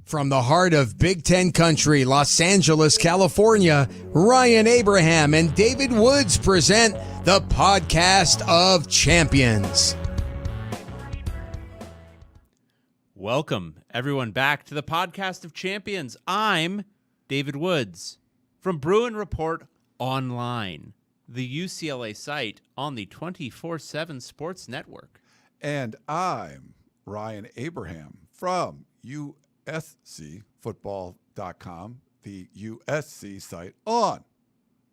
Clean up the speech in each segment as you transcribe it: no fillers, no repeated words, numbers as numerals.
From the heart of Big Ten country, Los Angeles, California, Ryan Abraham and David Woods present the Podcast of Champions. Welcome, everyone, back to the Podcast of Champions. I'm David Woods from Bruin Report Online, the UCLA site on the 24/7 Sports Network. And I'm Ryan Abraham from USCfootball.com, the USC site on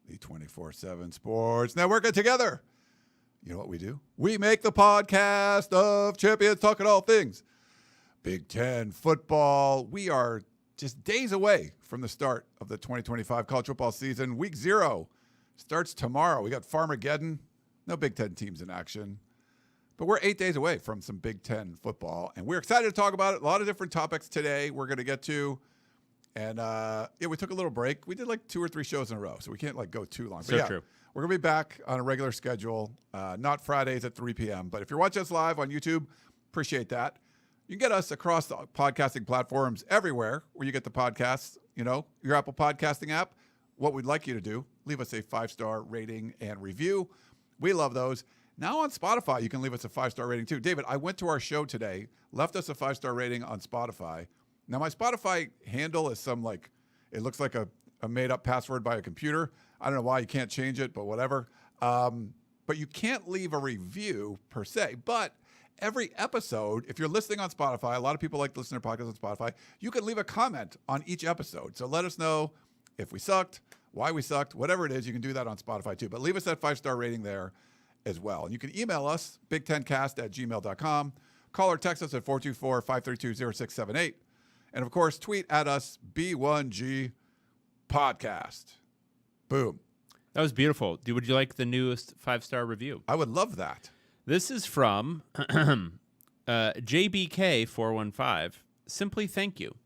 the 24/7 Sports Network. And together, you know what we do? We make the Podcast of Champions, talking all things Big Ten football. We are just days away from the start of the 2025 college football season. Week 0 starts tomorrow. We got Farmageddon. No Big Ten teams in action. But we're 8 days away from some Big Ten football, and we're excited to talk about it. A lot of different topics today we're going to get to. And, we took a little break. We did like 2 or 3 shows in a row, so we can't go too long. So but true. We're going to be back on a regular schedule, not Fridays at 3 p.m. But if you're watching us live on YouTube, appreciate that. You can get us across the podcasting platforms everywhere where you get the podcasts, your Apple podcasting app. What we'd like you to do, leave us a 5-star rating and review. We love those. Now on Spotify, you can leave us a 5-star rating too. David, I went to our show today, left us a 5-star rating on Spotify. Now my Spotify handle is it looks like a made-up password by a computer. I don't know why you can't change it, but whatever. But you can't leave a review per se. But every episode, if you're listening on Spotify, a lot of people like to listen to podcasts on Spotify, you can leave a comment on each episode. So let us know if we sucked, why we sucked, whatever it is, you can do that on Spotify too. But leave us that 5-star rating there as well. And you can email us, big10cast@gmail.com. Call or text us at 424-532-0678. And of course, tweet at us, B1G podcast. Boom. That was beautiful. Would you like the newest 5-star review? I would love that. This is from JBK415. Simply thank you.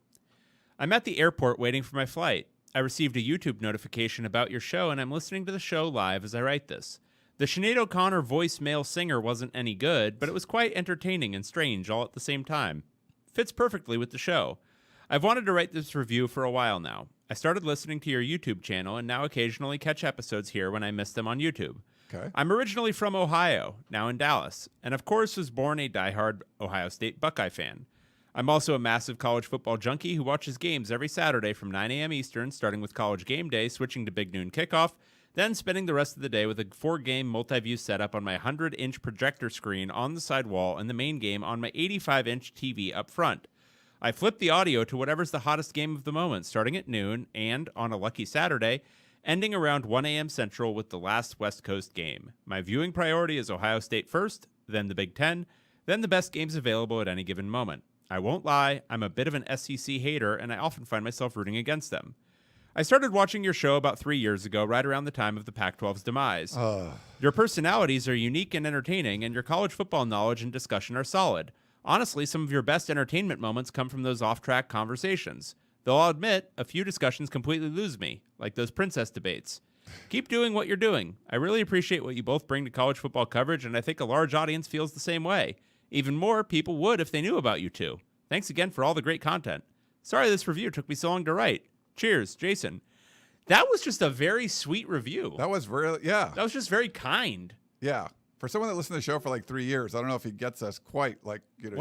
I'm at the airport waiting for my flight. I received a YouTube notification about your show, and I'm listening to the show live as I write this. The Sinead O'Connor voicemail singer wasn't any good, but it was quite entertaining and strange all at the same time. Fits perfectly with the show. I've wanted to write this review for a while now. I started listening to your YouTube channel and now occasionally catch episodes here when I miss them on YouTube. Okay. I'm originally from Ohio, now in Dallas, and of course was born a diehard Ohio State Buckeye fan. I'm also a massive college football junkie who watches games every Saturday from 9 a.m. Eastern, starting with College Game Day, switching to Big Noon Kickoff, then spending the rest of the day with a 4-game multi-view setup on my 100-inch projector screen on the side wall and the main game on my 85-inch TV up front. I flip the audio to whatever's the hottest game of the moment, starting at noon and, on a lucky Saturday, ending around 1 a.m. Central with the last West Coast game. My viewing priority is Ohio State first, then the Big Ten, then the best games available at any given moment. I won't lie, I'm a bit of an SEC hater, and I often find myself rooting against them. I started watching your show about 3 years ago, right around the time of the Pac-12's demise. Your personalities are unique and entertaining, and your college football knowledge and discussion are solid. Honestly, some of your best entertainment moments come from those off-track conversations. Though I'll admit, a few discussions completely lose me, like those princess debates. Keep doing what you're doing. I really appreciate what you both bring to college football coverage, and I think a large audience feels the same way. Even more people would if they knew about you two. Thanks again for all the great content. Sorry this review took me so long to write. Cheers, Jason. That was just a very sweet review. That was really, yeah. That was just very kind. Yeah. For someone that listened to the show for 3 years, I don't know if he gets us quite Wow. You're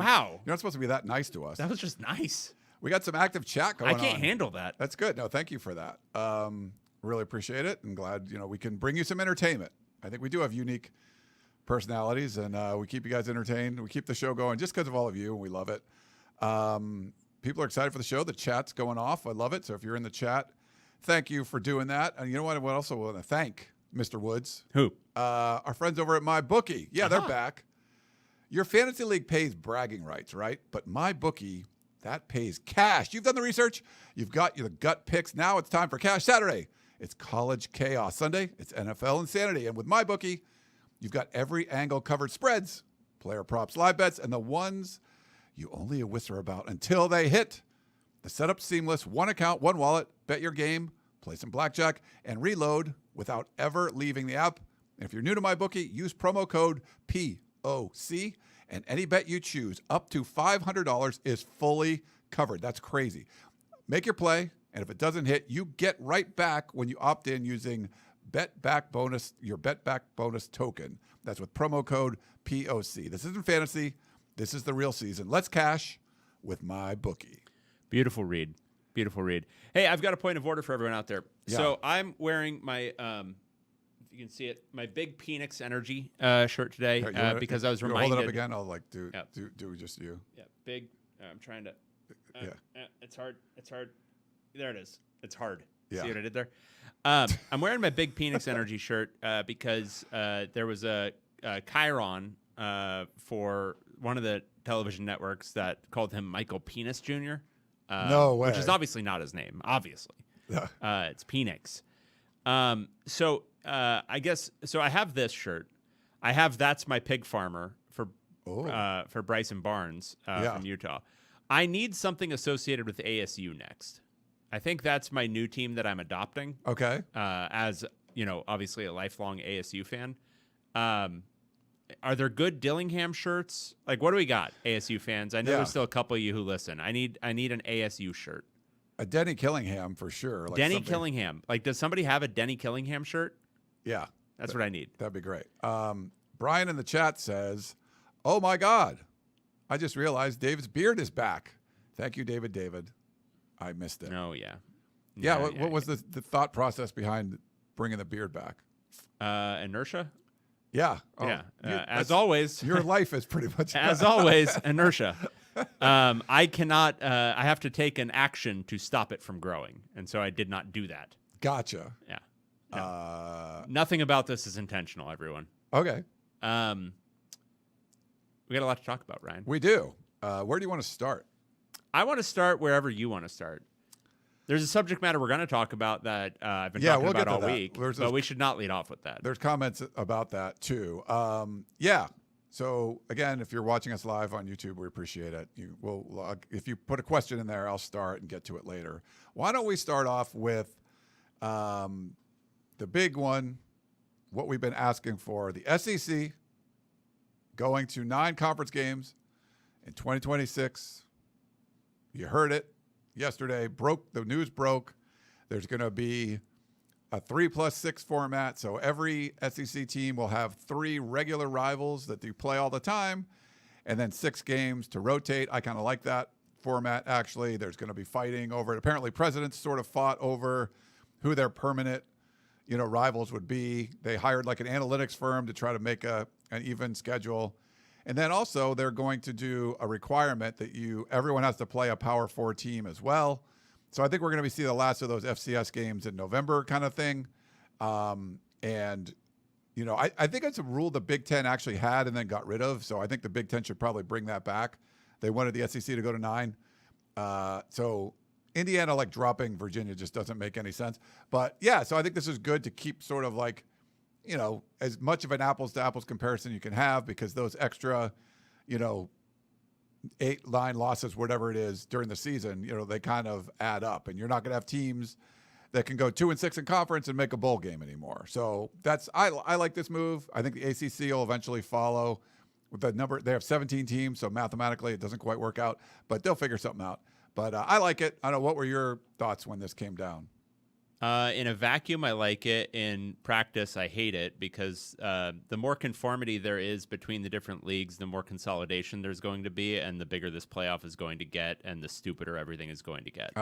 not supposed to be that nice to us. That was just nice. We got some active chat going on. I can't handle that. That's good. No, thank you for that. Really appreciate it, and glad we can bring you some entertainment. I think we do have unique personalities, and we keep you guys entertained. We keep the show going just because of all of you, and we love it. People are excited for the show. The chat's going off. I love it. So if you're in the chat, thank you for doing that. And you know what? I also want to thank Mr. Woods. Who? Our friends over at MyBookie. Yeah, they're back. Your fantasy league pays bragging rights, right? But MyBookie, that pays cash. You've done the research. You've got your gut picks. Now it's time for Cash Saturday. It's college chaos. Sunday, it's NFL insanity. And with MyBookie, you've got every angle covered: spreads, player props, live bets, and the ones you only whisper about until they hit. The setup's seamless. One account, one wallet. Bet your game, play some blackjack, and reload without ever leaving the app. And if you're new to MyBookie, use promo code POC, and any bet you choose up to $500 is fully covered. That's crazy. Make your play, and if it doesn't hit, you get right back when you opt in using your bet back bonus token. That's with promo code POC. This isn't fantasy. This is the real season. Let's cash with my bookie. Beautiful read. Beautiful read. Hey, I've got a point of order for everyone out there. Yeah. So I'm wearing my, if you can see it, my big Phoenix Energy shirt today because I was reminded. Hold it up again. I'll do just you. Yeah, big. I'm trying to. It's hard. It's hard. There it is. It's hard. Yeah. See what I did there? I'm wearing my big Phoenix Energy shirt because there was a Chiron for one of the television networks that called him Michael Penis Jr. No way. Which is obviously not his name. Obviously, it's Penix. So I guess so. I have this shirt. I have That's My Pig Farmer for Bryson Barnes from Utah. I need something associated with ASU next. I think that's my new team that I'm adopting. Okay. As you know, obviously a lifelong ASU fan. Are there good Dillingham shirts? Like, what do we got, ASU fans? I know there's still a couple of you who listen. I need an ASU shirt. A Denny Killingham for sure. Like Denny Killingham. Like, does somebody have a Denny Killingham shirt? Yeah. That's what I need. That'd be great. Brian in the chat says, "Oh my God, I just realized David's beard is back." Thank you, David. I missed it. Oh, yeah. What was the thought process behind bringing the beard back? Inertia? Yeah. As always. Your life is pretty much. As always, inertia. I cannot, I have to take an action to stop it from growing. And so I did not do that. Gotcha. Yeah. No. Nothing about this is intentional, everyone. Okay. We got a lot to talk about, Ryan. We do. Where do you want to start? I want to start wherever you want to start. There's a subject matter we're going to talk about that I've been talking about all week, but we should not lead off with that. There's comments about that too. So again, if you're watching us live on YouTube, we appreciate it. If you put a question in there, I'll start and get to it later. Why don't we start off with the big one, what we've been asking for, the SEC going to 9 conference games in 2026. You heard it yesterday. The news broke. There's going to be a 3+6 format. So every SEC team will have 3 regular rivals that they play all the time, and then 6 games to rotate. I kind of like that format, actually. There's going to be fighting over it. Apparently, presidents sort of fought over who their permanent, rivals would be. They hired like an analytics firm to try to make an even schedule. And then also they're going to do a requirement that everyone has to play a Power 4 team as well. So I think we're going to see the last of those FCS games in November kind of thing. I think it's a rule the Big Ten actually had and then got rid of. So I think the Big Ten should probably bring that back. They wanted the SEC to go to 9. So Indiana, like dropping Virginia just doesn't make any sense. But yeah, so I think this is good to keep sort of like, as much of an apples to apples comparison you can have, because those extra, 8, 9 losses, whatever it is during the season, they kind of add up, and you're not going to have teams that can go 2-6 in conference and make a bowl game anymore. So I like this move. I think the ACC will eventually follow with the number. They have 17 teams, so mathematically it doesn't quite work out, but they'll figure something out. But I like it. I don't know, what were your thoughts when this came down? In a vacuum, I like it. In practice, I hate it because the more conformity there is between the different leagues, the more consolidation there's going to be, and the bigger this playoff is going to get, and the stupider everything is going to get.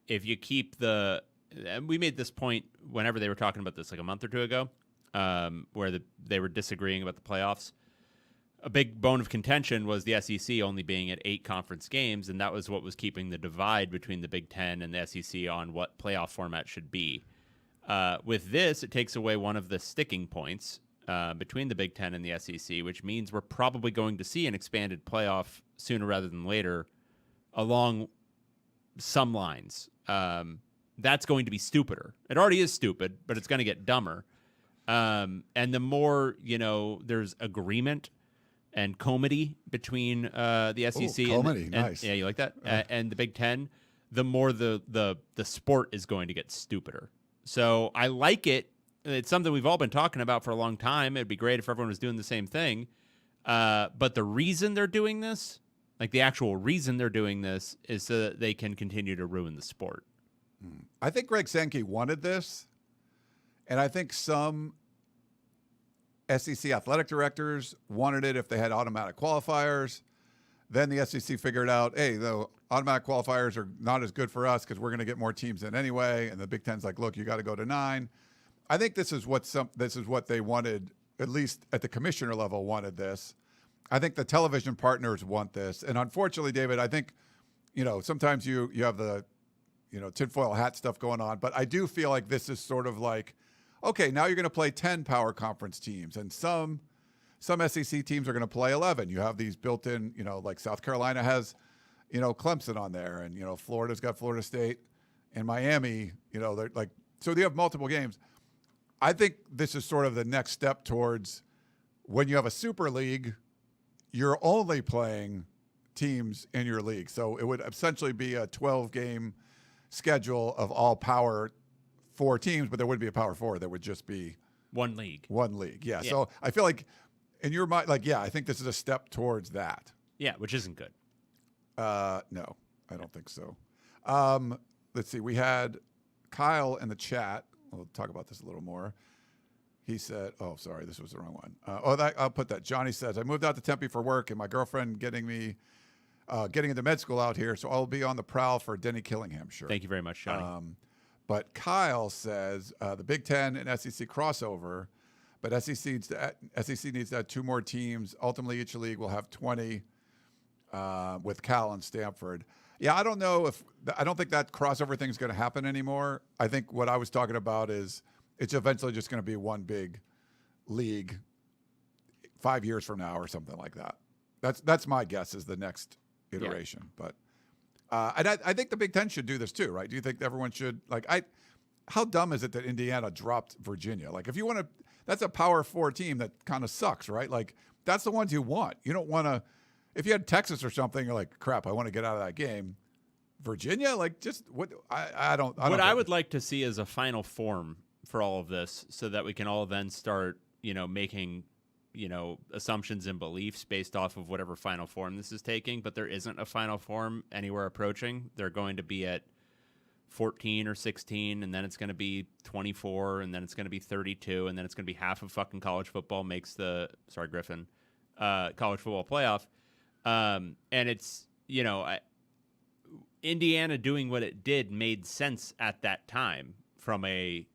If you keep and we made this point whenever they were talking about this like a month or two ago, where they were disagreeing about the playoffs. A big bone of contention was the SEC only being at 8 conference games, and that was what was keeping the divide between the Big Ten and the SEC on what playoff format should be. With this, it takes away one of the sticking points between the Big Ten and the SEC, which means we're probably going to see an expanded playoff sooner rather than later along some lines. That's going to be stupider. It already is stupid, but it's going to get dumber. And the more, there's agreement and comity between the SEC comity, nice. Yeah, you like that? And the Big Ten, the more the sport is going to get stupider. So I like it. It's something we've all been talking about for a long time. It'd be great if everyone was doing the same thing. But the reason they're doing this, Like the actual reason they're doing this is so that they can continue to ruin the sport. I think Greg Sankey wanted this, and I think some SEC athletic directors wanted it if they had automatic qualifiers. Then the SEC figured out, hey, the automatic qualifiers are not as good for us because we're going to get more teams in anyway. And the Big Ten's like, look, you got to go to 9. I think this is what they wanted, at least at the commissioner level, wanted this. I think the television partners want this. And unfortunately, David, I think, sometimes you have the, tinfoil hat stuff going on. But I do feel like this is sort of like, okay, now you're going to play 10 power conference teams. And some SEC teams are going to play 11. You have these built-in, like South Carolina has, Clemson on there. And, Florida's got Florida State and Miami, they're like, so they have multiple games. I think this is sort of the next step towards when you have a super league, you're only playing teams in your league. So it would essentially be a 12-game schedule of all Power 4 teams, but there wouldn't be a Power 4. There would just be one league. Yeah. So I feel like in your mind, I think this is a step towards that. Yeah, which isn't good. No, I don't think so. Let's see. We had Kyle in the chat. We'll talk about this a little more. He said, oh, sorry, this was the wrong one. I'll put that. Johnny says, I moved out to Tempe for work, and my girlfriend getting into med school out here, so I'll be on the prowl for Denny Killingham, sure. Thank you very much, Johnny. But Kyle says the Big Ten and SEC crossover, but SEC needs to add 2 more teams. Ultimately, each league will have 20 with Cal and Stanford. Yeah, I don't think that crossover thing is going to happen anymore. I think what I was talking about is it's eventually just going to be one big league 5 years from now or something like that. That's my guess is the next iteration. Yeah. But and I think the Big Ten should do this too, right? Do you think everyone should how dumb is it that Indiana dropped Virginia? Like if you want to, that's a Power 4 team that kind of sucks, right? Like that's the ones you want. You don't want to. If you had Texas or something, you're like, crap, I want to get out of that game. Virginia, like, just what? I don't. What I would like to see is a final form for all of this, so that we can all then start, making, assumptions and beliefs based off of whatever final form this is taking. But there isn't a final form anywhere approaching. They're going to be at 14 or 16, and then it's going to be 24, and then it's going to be 32, and then it's going to be half of fucking college football makes the college football playoff. And it's, Indiana doing what it did made sense at that time from a,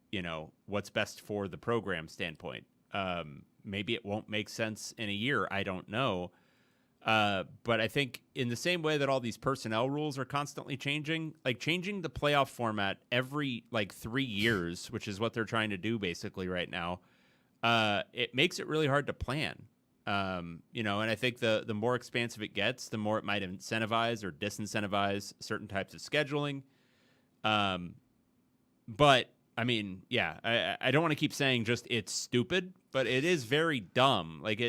what's best for the program standpoint. Maybe it won't make sense in a year. I don't know. But I think in the same way that all these personnel rules are constantly changing, like changing the playoff format every 3 years, which is what they're trying to do basically right now, it makes it really hard to plan. And I think the more expansive it gets, the more it might incentivize or disincentivize certain types of scheduling. But I mean, yeah, I don't want to keep saying just it's stupid, but it is very dumb. Like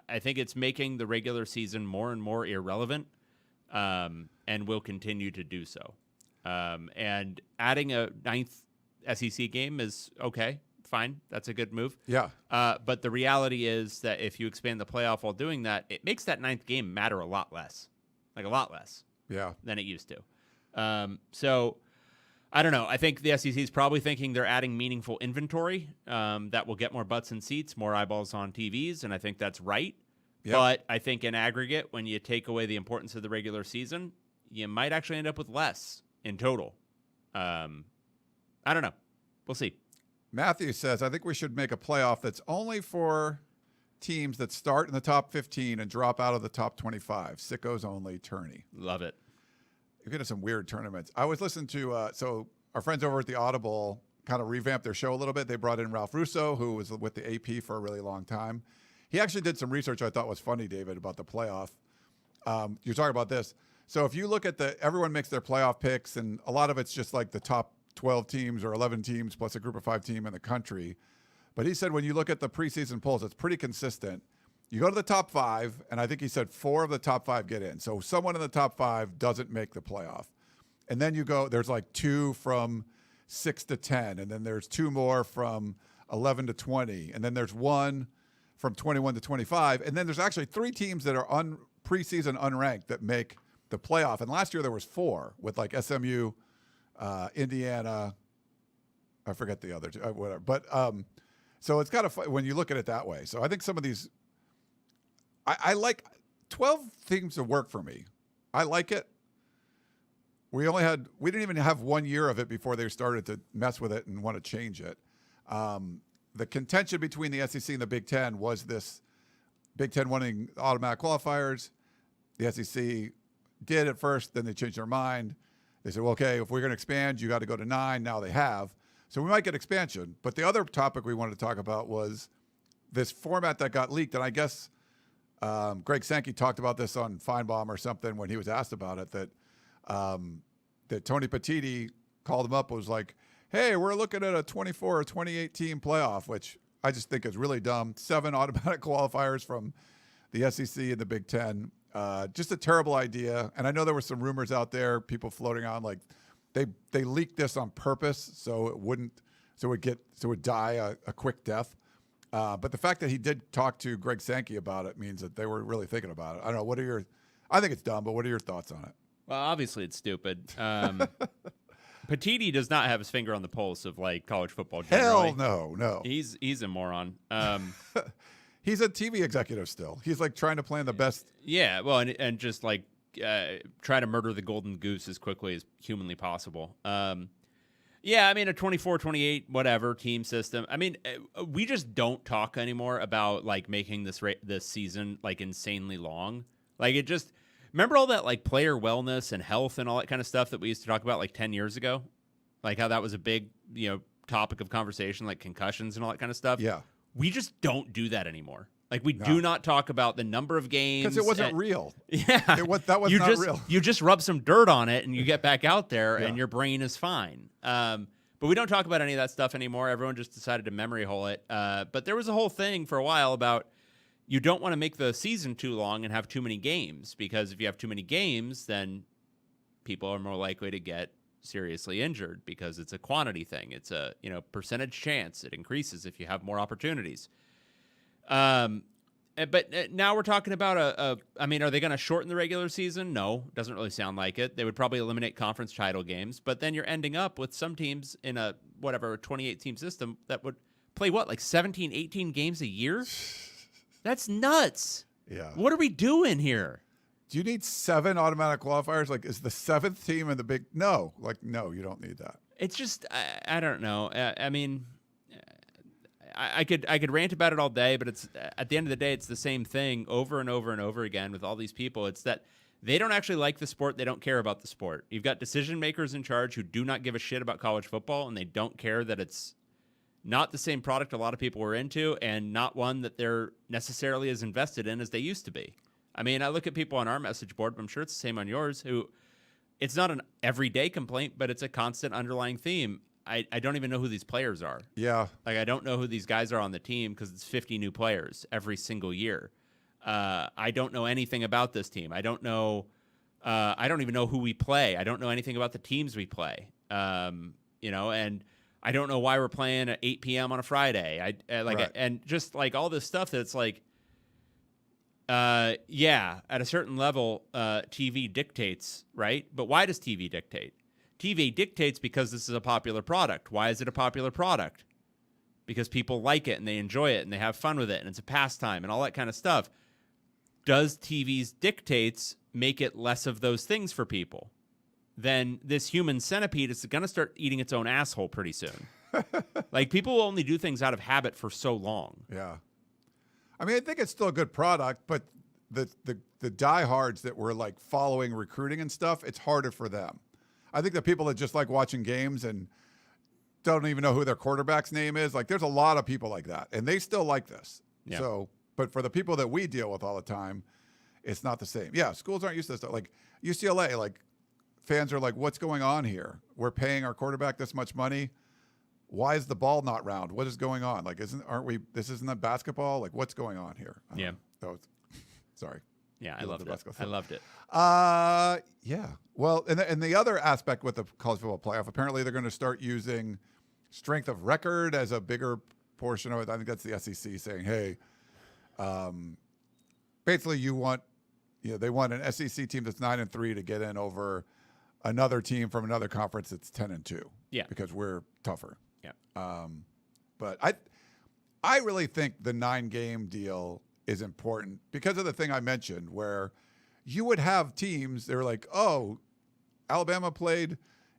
I think it's making the regular season more and more irrelevant, and will continue to do so. And adding a 9th SEC game is okay. Fine. That's a good move. Yeah. But the reality is that if you expand the playoff while doing that, it makes that 9th game matter a lot less. Like a lot less. Yeah. Than it used to. So I don't know. I think the SEC is probably thinking they're adding meaningful inventory that will get more butts in seats, more eyeballs on TVs, and I think that's right. Yep. But I think in aggregate, when you take away the importance of the regular season, you might actually end up with less in total. I don't know. We'll see. Matthew says, I think we should make a playoff that's only for teams that start in the top 15 and drop out of the top 25. Sickos only, tourney. Love it. You're getting some weird tournaments. I was listening to, so our friends over at the Audible kind of revamped their show a little bit. They brought in Ralph Russo, who was with the AP for a really long time. He actually did some research I thought was funny, David, about the playoff. You're talking about this. So if you look at everyone makes their playoff picks, and a lot of it's just like the top 12 teams or 11 teams plus a group of 5 team in the country. But he said when you look at the preseason polls, it's pretty consistent. You go to the top 5, and I think he said 4 of the top 5 get in. So someone in the top 5 doesn't make the playoff. And then you go, there's like 2 from 6 to 10, and then there's 2 more from 11 to 20, and then there's 1 from 21 to 25, and then there's actually 3 teams that are preseason unranked that make the playoff. And last year there was 4 with like SMU, Indiana. I forget the other two, whatever. But so it's kind of fun when you look at it that way. So I think some of these, I like 12 seems to work for me. I like it. We didn't even have 1 year of it before they started to mess with it and want to change it. The contention between the SEC and the Big Ten was this Big Ten wanting automatic qualifiers. The SEC did at first, then they changed their mind. They said, well, okay, if we're going to expand, you got to go to 9. Now they have. So we might get expansion. But the other topic we wanted to talk about was this format that got leaked. And I guess Greg Sankey talked about this on Feinbaum or something when he was asked about it, that Tony Petitti called him up and was like, hey, we're looking at a 24 or 28 team playoff, which I just think is really dumb. 7 automatic qualifiers from the SEC and the Big Ten. Just a terrible idea. And I know there were some rumors out there, people floating on like they leaked this on purpose so it would die a quick death. But the fact that he did talk to Greg Sankey about it means that they were really thinking about it. I don't know. I think it's dumb, but what are your thoughts on it? Well, obviously it's stupid. Petitti does not have his finger on the pulse of like college football generally. Hell no. He's a moron. He's a TV executive still. He's like trying to plan the best. Yeah, well, and just like try to murder the golden goose as quickly as humanly possible. Yeah, I mean, a 24, 28, whatever team system. I mean, we just don't talk anymore about like making this season like insanely long. Like it just. Remember all that like player wellness and health and all that kind of stuff that we used to talk about like 10 years ago? Like how that was a big, topic of conversation, like concussions and all that kind of stuff. Yeah. We just don't do that anymore. Like we do not talk about the number of games. Because it wasn't real. Yeah. That was not real. You just rub some dirt on it and you get back out there and your brain is fine. But we don't talk about any of that stuff anymore. Everyone just decided to memory hole it. But there was a whole thing for a while about you don't want to make the season too long and have too many games, because if you have too many games, then people are more likely to get seriously injured because it's a quantity thing. It's a percentage chance. It increases if you have more opportunities. But now we're talking about I mean, are they going to shorten the regular season? No, doesn't really sound like it. They would probably eliminate conference title games, but then you're ending up with some teams in a 28-team system that would play like 17, 18 games a year? That's nuts. Yeah. What are we doing here? Do you need 7 automatic qualifiers? Like, is the 7th team in the big? No. Like, no, you don't need that. It's just, I don't know. I mean, I could rant about it all day, but it's at the end of the day, it's the same thing over and over and over again with all these people. It's that they don't actually like the sport. They don't care about the sport. You've got decision makers in charge who do not give a shit about college football, and they don't care that it's not the same product a lot of people were into, and not one that they're necessarily as invested in as they used to be. I mean, I look at people on our message board, but I'm sure it's the same on yours, who it's not an everyday complaint, but it's a constant underlying theme. I don't even know who these players are. Yeah. Like, I don't know who these guys are on the team because it's 50 new players every single year. I don't know anything about this team. I don't know. I don't even know who we play. I don't know anything about the teams we play. And I don't know why we're playing at 8 p.m. on a Friday. Right. And just like all this stuff that's like, at a certain level, TV dictates, right? But why does TV dictate? TV dictates because this is a popular product. Why is it a popular product? Because people like it and they enjoy it and they have fun with it and it's a pastime and all that kind of stuff. Does TV's dictates make it less of those things for people? Then this human centipede is going to start eating its own asshole pretty soon. Like, people will only do things out of habit for so long. Yeah. I mean, I think it's still a good product, but the diehards that were like following recruiting and stuff, it's harder for them. I think the people that just like watching games and don't even know who their quarterback's name is, like there's a lot of people like that, and they still like this. Yeah. So, but for the people that we deal with all the time, it's not the same. Yeah, schools aren't used to this stuff. Like UCLA, like fans are like, what's going on here? We're paying our quarterback this much money. Why is the ball not round? What is going on? Like, this isn't a basketball? Like, what's going on here? Yeah. Sorry. Yeah, I loved it. I loved it. Yeah. Well, and the other aspect with the college football playoff, apparently they're going to start using strength of record as a bigger portion of it. I think that's the SEC saying, hey, basically you want they want an SEC team that's 9-3 to get in over another team from another conference that's 10-2. Yeah, because we're tougher. Yeah. But I really think the 9-game deal is important because of the thing I mentioned, where you would have teams. They're like, oh, Alabama played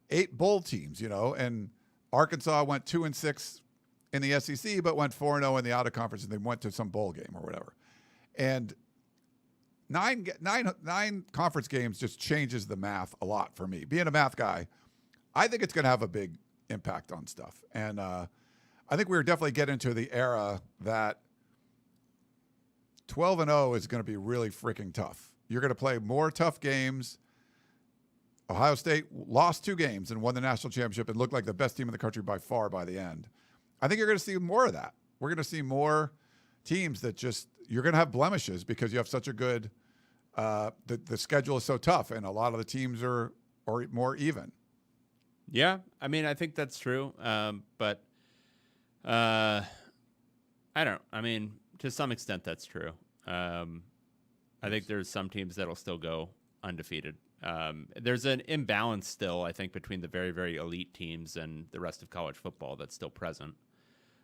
8 bowl teams, and Arkansas went 2-6 in the SEC, but went 4-0 in the out of conference, and they went to some bowl game or whatever. And nine conference games just changes the math a lot for me. Being a math guy, I think it's going to have a big impact on stuff. And I think we're definitely getting into the era that 12-0 is going to be really freaking tough. You're going to play more tough games. Ohio State lost 2 games and won the national championship and looked like the best team in the country by far by the end. I think you're going to see more of that. We're going to see more teams that just you're going to have blemishes because you have such a good the schedule is so tough and a lot of the teams are more even. Yeah, I mean, I think that's true, but I don't. I mean, to some extent, that's true. I think there's some teams that'll still go undefeated. There's an imbalance still, I think, between the very, very elite teams and the rest of college football that's still present.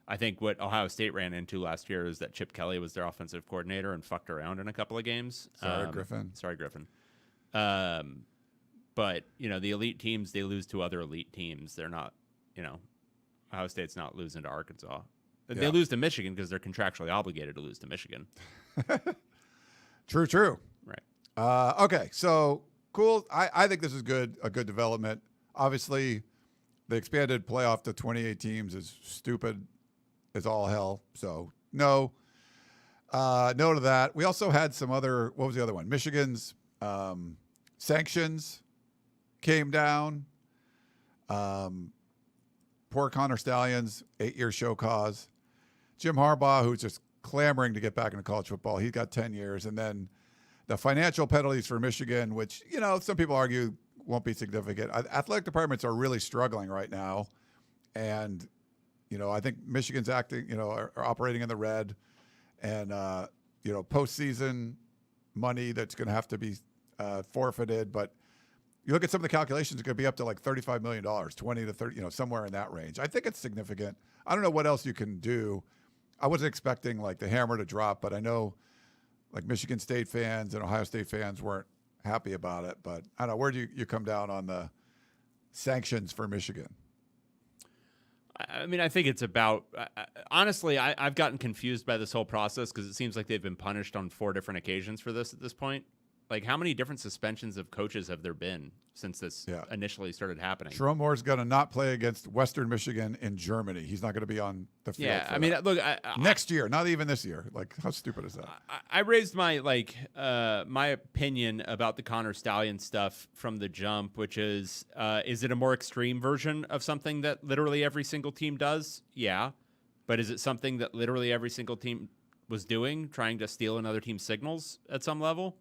I think what Ohio State ran into last year is that Chip Kelly was their offensive coordinator and fucked around in a couple of games. Sorry, Griffin. But, the elite teams, they lose to other elite teams. They're not, Ohio State's not losing to Arkansas. They lose to Michigan because they're contractually obligated to lose to Michigan. True. Right. Okay, so cool. I think this is a good development. Obviously, the expanded playoff to 28 teams is stupid as all hell. So no to that. We also had some other. What was the other one? Michigan's sanctions came down. Poor Connor Stallions, 8-year show cause. Jim Harbaugh, who's just clamoring to get back into college football, he got 10 years. And then the financial penalties for Michigan, which, some people argue won't be significant. Athletic departments are really struggling right now. And, I think Michigan's are operating in the red. And, postseason money that's going to have to be forfeited. But you look at some of the calculations, it's going to be up to like $35 million, 20 to 30, somewhere in that range. I think it's significant. I don't know what else you can do. I wasn't expecting like the hammer to drop, but I know like Michigan State fans and Ohio State fans weren't happy about it. But I don't know, where do you come down on the sanctions for Michigan? I mean, I think it's about honestly, I've gotten confused by this whole process because it seems like they've been punished on 4 different occasions for this at this point. Like, how many different suspensions of coaches have there been since this initially started happening? Sharon Moore's going to not play against Western Michigan in Germany. He's not going to be on the field. Yeah, I mean, look, next year, not even this year. Like, how stupid is that? I raised my my opinion about the Connor Stallion stuff from the jump, which is it a more extreme version of something that literally every single team does? Yeah, but is it something that literally every single team was doing, trying to steal another team's signals at some level?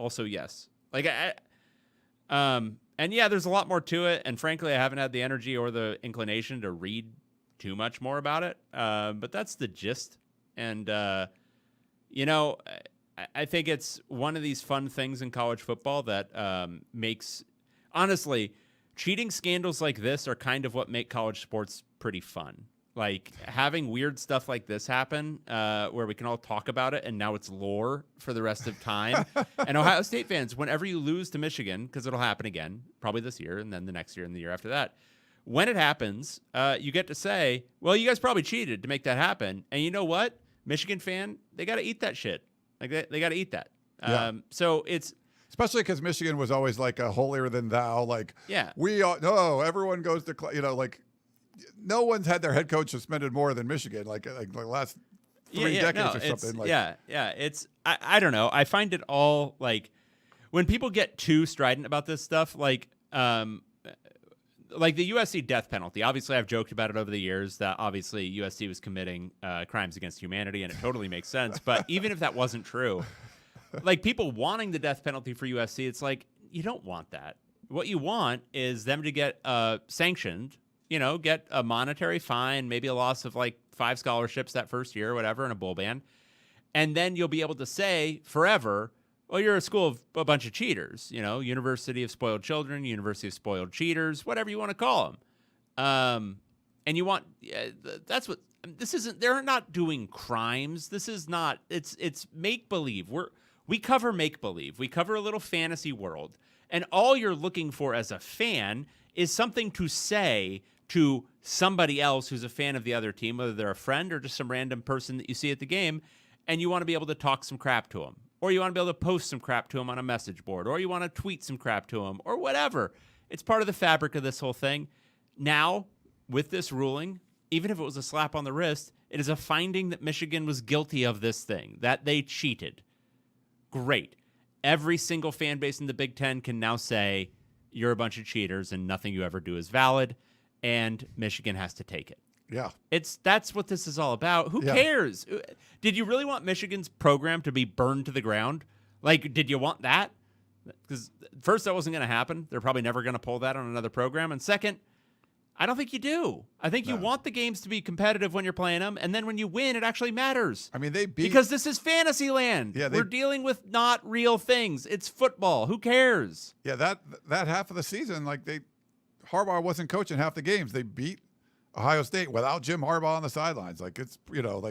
Also, yes. And yeah, there's a lot more to it. And frankly, I haven't had the energy or the inclination to read too much more about it. But that's the gist. And, I think it's one of these fun things in college football that makes, honestly, cheating scandals like this are kind of what make college sports pretty fun. Like having weird stuff like this happen where we can all talk about it and now it's lore for the rest of time. And Ohio State fans, whenever you lose to Michigan, because it'll happen again, probably this year and then the next year and the year after that, when it happens, you get to say, well, you guys probably cheated to make that happen. And you know what? Michigan fan, they got to eat that shit. Like they got to eat that. Yeah. So it's... Especially because Michigan was always like a holier than thou. Like, yeah, everyone goes to, like, no one's had their head coach suspended more than Michigan, like the last 3 decades or something. It's I don't know. I find it all like when people get too strident about this stuff, like the USC death penalty. Obviously, I've joked about it over the years that obviously USC was committing crimes against humanity, and it totally makes sense. But even if that wasn't true, like people wanting the death penalty for USC, it's like you don't want that. What you want is them to get sanctioned. Get a monetary fine, maybe a loss of like 5 scholarships that first year or whatever, and a bowl ban. And then you'll be able to say forever, well, you're a school of a bunch of cheaters, University of Spoiled Children, University of Spoiled Cheaters, whatever you want to call them. And you want, that's what, this isn't, they're not doing crimes. This is not, it's make-believe. We cover make-believe. We cover a little fantasy world. And all you're looking for as a fan is something to say to somebody else who's a fan of the other team, whether they're a friend or just some random person that you see at the game, and you want to be able to talk some crap to them. Or you want to be able to post some crap to him on a message board, or you want to tweet some crap to him, or whatever. It's part of the fabric of this whole thing. Now, with this ruling, even if it was a slap on the wrist, it is a finding that Michigan was guilty of this thing, that they cheated. Great. Every single fan base in the Big Ten can now say, you're a bunch of cheaters and nothing you ever do is valid, and Michigan has to take it. Yeah. That's what this is all about. Who cares? Did you really want Michigan's program to be burned to the ground? Like, did you want that? Because first, that wasn't going to happen. They're probably never going to pull that on another program. And second, I don't think you do. I think you want the games to be competitive when you're playing them, and then when you win, it actually matters. I mean, they beat... Because this is fantasy land. Yeah, we're dealing with not real things. It's football. Who cares? Yeah, that half of the season, Harbaugh wasn't coaching half the games. They beat Ohio State without Jim Harbaugh on the sidelines.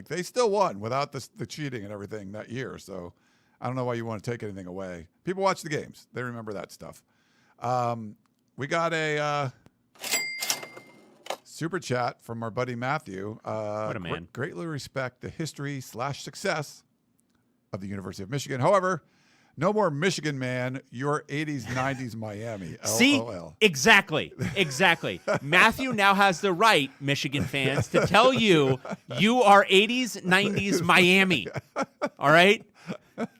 They still won without the cheating and everything that year. So I don't know why you want to take anything away. People watch the games. They remember that stuff. We got a super chat from our buddy Matthew. What a man. Greatly respect the history/success of the University of Michigan. However, no more Michigan, man. Your 80s, 90s Miami. See? LOL. Exactly. Matthew now has the right, Michigan fans, to tell you are 80s, 90s Miami. All right?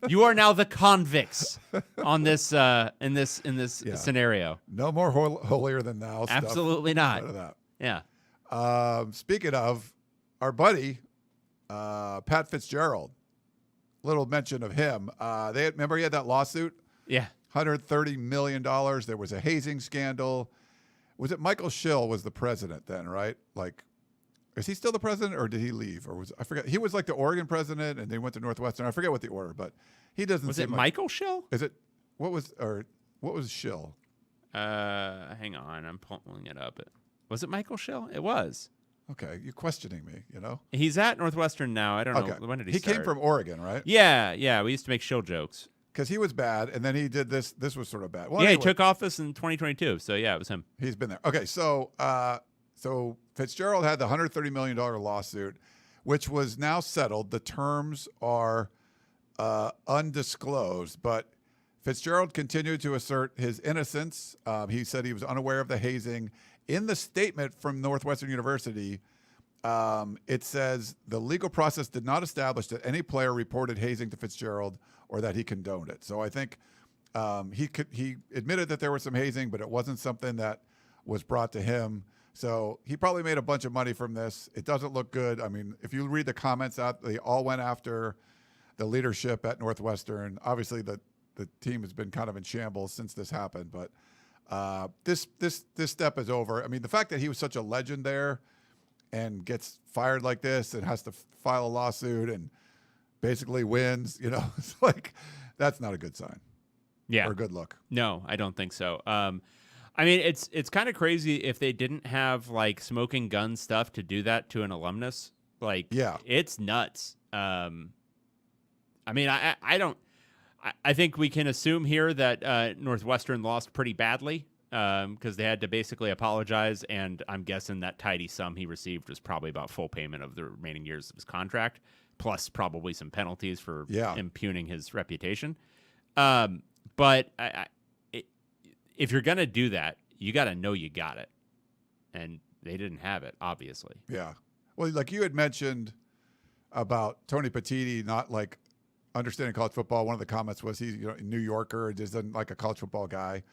You are now the convicts on this in this scenario. No more holier than thou stuff. Absolutely not. None of that. Yeah. Speaking of our buddy, Pat Fitzgerald. Little mention of him. Remember he had that lawsuit? Yeah. $130 million. There was a hazing scandal. Was it Michael Schill was the president then, right? Is he still the president or did he leave? I forget. He was the Oregon president and they went to Northwestern. I forget what the order, but he doesn't Was it Michael Schill? Is it what was Schill? Hang on, I'm pulling it up. Was it Michael Schill? It was. Okay, you're questioning me, He's at Northwestern now. I don't know. When did he start? He came from Oregon, right? Yeah. We used to make Schill jokes. Because he was bad, and then he did this. This was sort of bad. Well, yeah, anyway, he took office in 2022, so yeah, it was him. He's been there. Okay, so Fitzgerald had the $130 million lawsuit, which was now settled. The terms are undisclosed, but Fitzgerald continued to assert his innocence. He said he was unaware of the hazing. In the statement from Northwestern University, it says the legal process did not establish that any player reported hazing to Fitzgerald or that he condoned it. So I think he admitted that there was some hazing, but it wasn't something that was brought to him. So he probably made a bunch of money from this. It doesn't look good. I mean, if you read the comments out, they all went after the leadership at Northwestern. Obviously, the team has been kind of in shambles since this happened, but this step is over. I mean, the fact that he was such a legend there and gets fired like this and has to file a lawsuit and basically wins, it's that's not a good sign. Yeah. Or a good look. No, I don't think so. I mean, it's kind of crazy if they didn't have smoking gun stuff to do that to an alumnus. It's nuts. I mean, I think we can assume here that Northwestern lost pretty badly because they had to basically apologize, and I'm guessing that tidy sum he received was probably about full payment of the remaining years of his contract, plus probably some penalties for impugning his reputation. But if you're going to do that, you got to know you got it, and they didn't have it, obviously. Yeah. Well, you had mentioned about Tony Petitti not understanding college football. One of the comments was he's a New Yorker, just doesn't like a college football guy.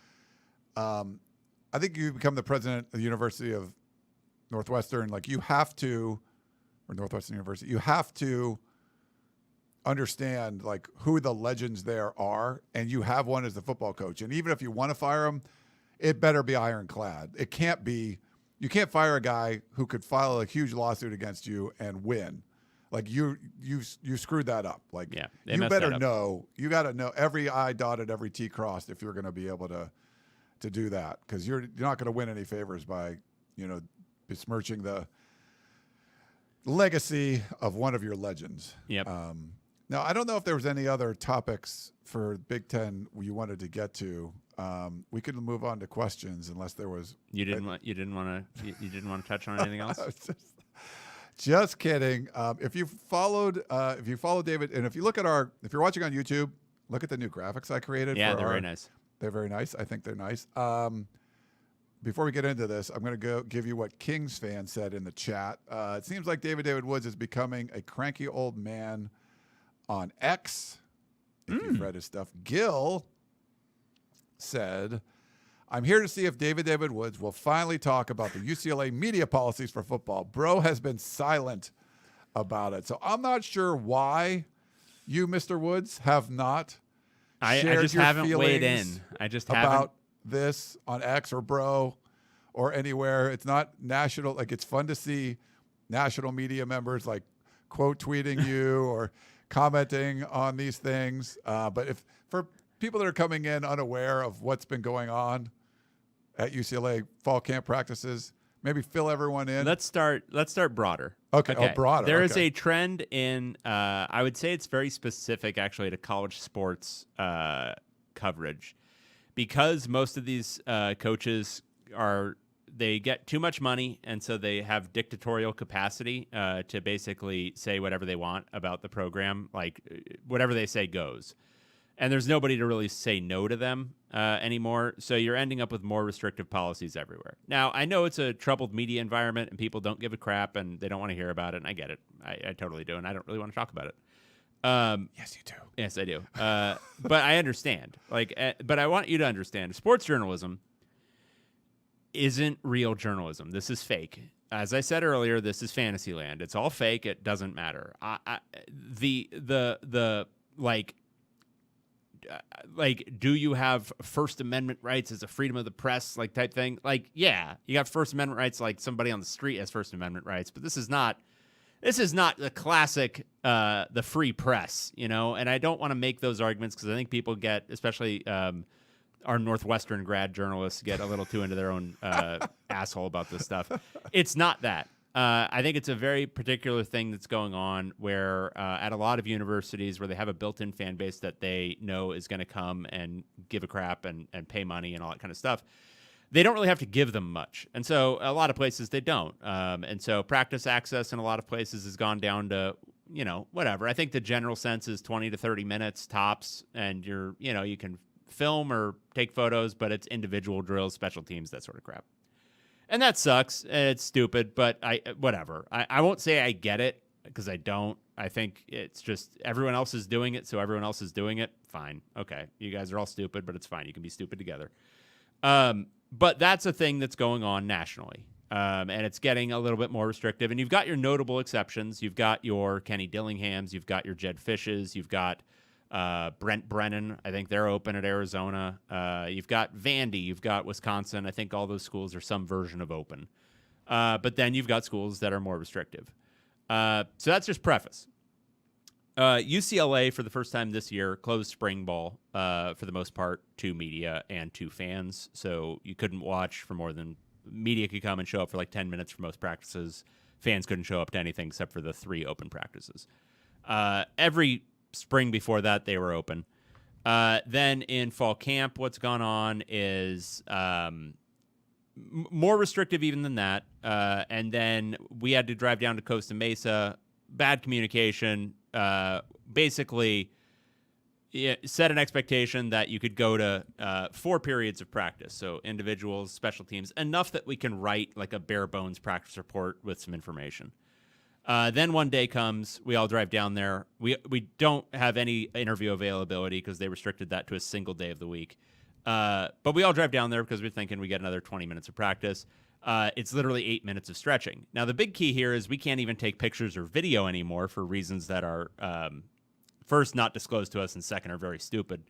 I think you become the president of the University of Northwestern. You have to, or Northwestern University, you have to understand who the legends there are, and you have one as the football coach. And even if you want to fire him, it better be ironclad. It can't be. You can't fire a guy who could file a huge lawsuit against you and win. Like you screwed that up. Like Yeah, they you messed better that up. know. You got to know every I dotted, every T crossed if you're going to be able to do that, because you're not going to win any favors by besmirching the legacy of one of your legends. Yep. Now I don't know if there was any other topics for Big Ten you wanted to get to. We could move on to questions unless there was. You didn't want to touch on anything else? Just kidding. If you follow David, and if you're watching on YouTube, look at the new graphics I created. Yeah, they're very nice. They're very nice. I think they're nice. Before we get into this, I'm going to go give you what Kings fan said in the chat. It seems like David Woods is becoming a cranky old man on X. If you've read his stuff. Gil said, I'm here to see if David Woods will finally talk about the UCLA media policies for football. Bro has been silent about it. So I'm not sure why you, Mr. Woods, have not I shared just your haven't weighed in. feelings I just about haven't. this on X or Bro or anywhere. It's not national. Like, it's fun to see national media members like quote tweeting you or commenting on these things. But if for people that are coming in unaware of what's been going on at UCLA fall camp practices, maybe fill everyone in. Let's start broader. Okay. Oh, broader. There is Okay. a trend in, I would say it's very specific actually to college sports coverage, because most of these coaches they get too much money, and so they have dictatorial capacity to basically say whatever they want about the program, like whatever they say goes. And there's nobody to really say no to them anymore. So you're ending up with more restrictive policies everywhere. Now, I know it's a troubled media environment and people don't give a crap and they don't want to hear about it. And I get it. I totally do. And I don't really want to talk about it. Yes, you do. Yes, I do. But I understand. But I want you to understand, sports journalism isn't real journalism. This is fake. As I said earlier, this is fantasy land. It's all fake. It doesn't matter. Do you have First Amendment rights as a freedom of the press type thing? Yeah, you got First Amendment rights like somebody on the street has First Amendment rights, but this is not the classic the free press, and I don't want to make those arguments because I think people get, especially our Northwestern grad journalists, get a little too into their own asshole about this stuff. It's not that. I think it's a very particular thing that's going on where at a lot of universities where they have a built-in fan base that they know is going to come and give a crap and pay money and all that kind of stuff, they don't really have to give them much. And so a lot of places they don't. And so practice access in a lot of places has gone down to, whatever. I think the general sense is 20 to 30 minutes tops, and you can film or take photos, but it's individual drills, special teams, that sort of crap. And that sucks. It's stupid, but whatever. I won't say I get it because I don't. I think it's just everyone else is doing it, so everyone else is doing it. Fine. Okay. You guys are all stupid, but it's fine. You can be stupid together. But that's a thing that's going on nationally. And it's getting a little bit more restrictive. And you've got your notable exceptions. You've got your Kenny Dillinghams. You've got your Jed Fishes. You've got Brent Brennan. I think they're open at Arizona. You've got Vandy. You've got Wisconsin. I think all those schools are some version of open. But then you've got schools that are more restrictive. So that's just preface. UCLA, for the first time this year, closed spring ball for the most part to media and to fans. So you couldn't watch for more than media could come and show up for 10 minutes for most practices. Fans couldn't show up to anything except for the 3 open practices. Every spring before that, they were open. Then in fall camp, what's gone on is more restrictive even than that. And then we had to drive down to Costa Mesa. Bad communication. Basically, set an expectation that you could go to 4 periods of practice. So individuals, special teams, enough that we can write a bare bones practice report with some information. Then one day comes, we all drive down there. We don't have any interview availability because they restricted that to a single day of the week. But we all drive down there because we're thinking we get another 20 minutes of practice. It's literally 8 minutes of stretching. Now, the big key here is we can't even take pictures or video anymore for reasons that are, first, not disclosed to us, and second, are very stupid.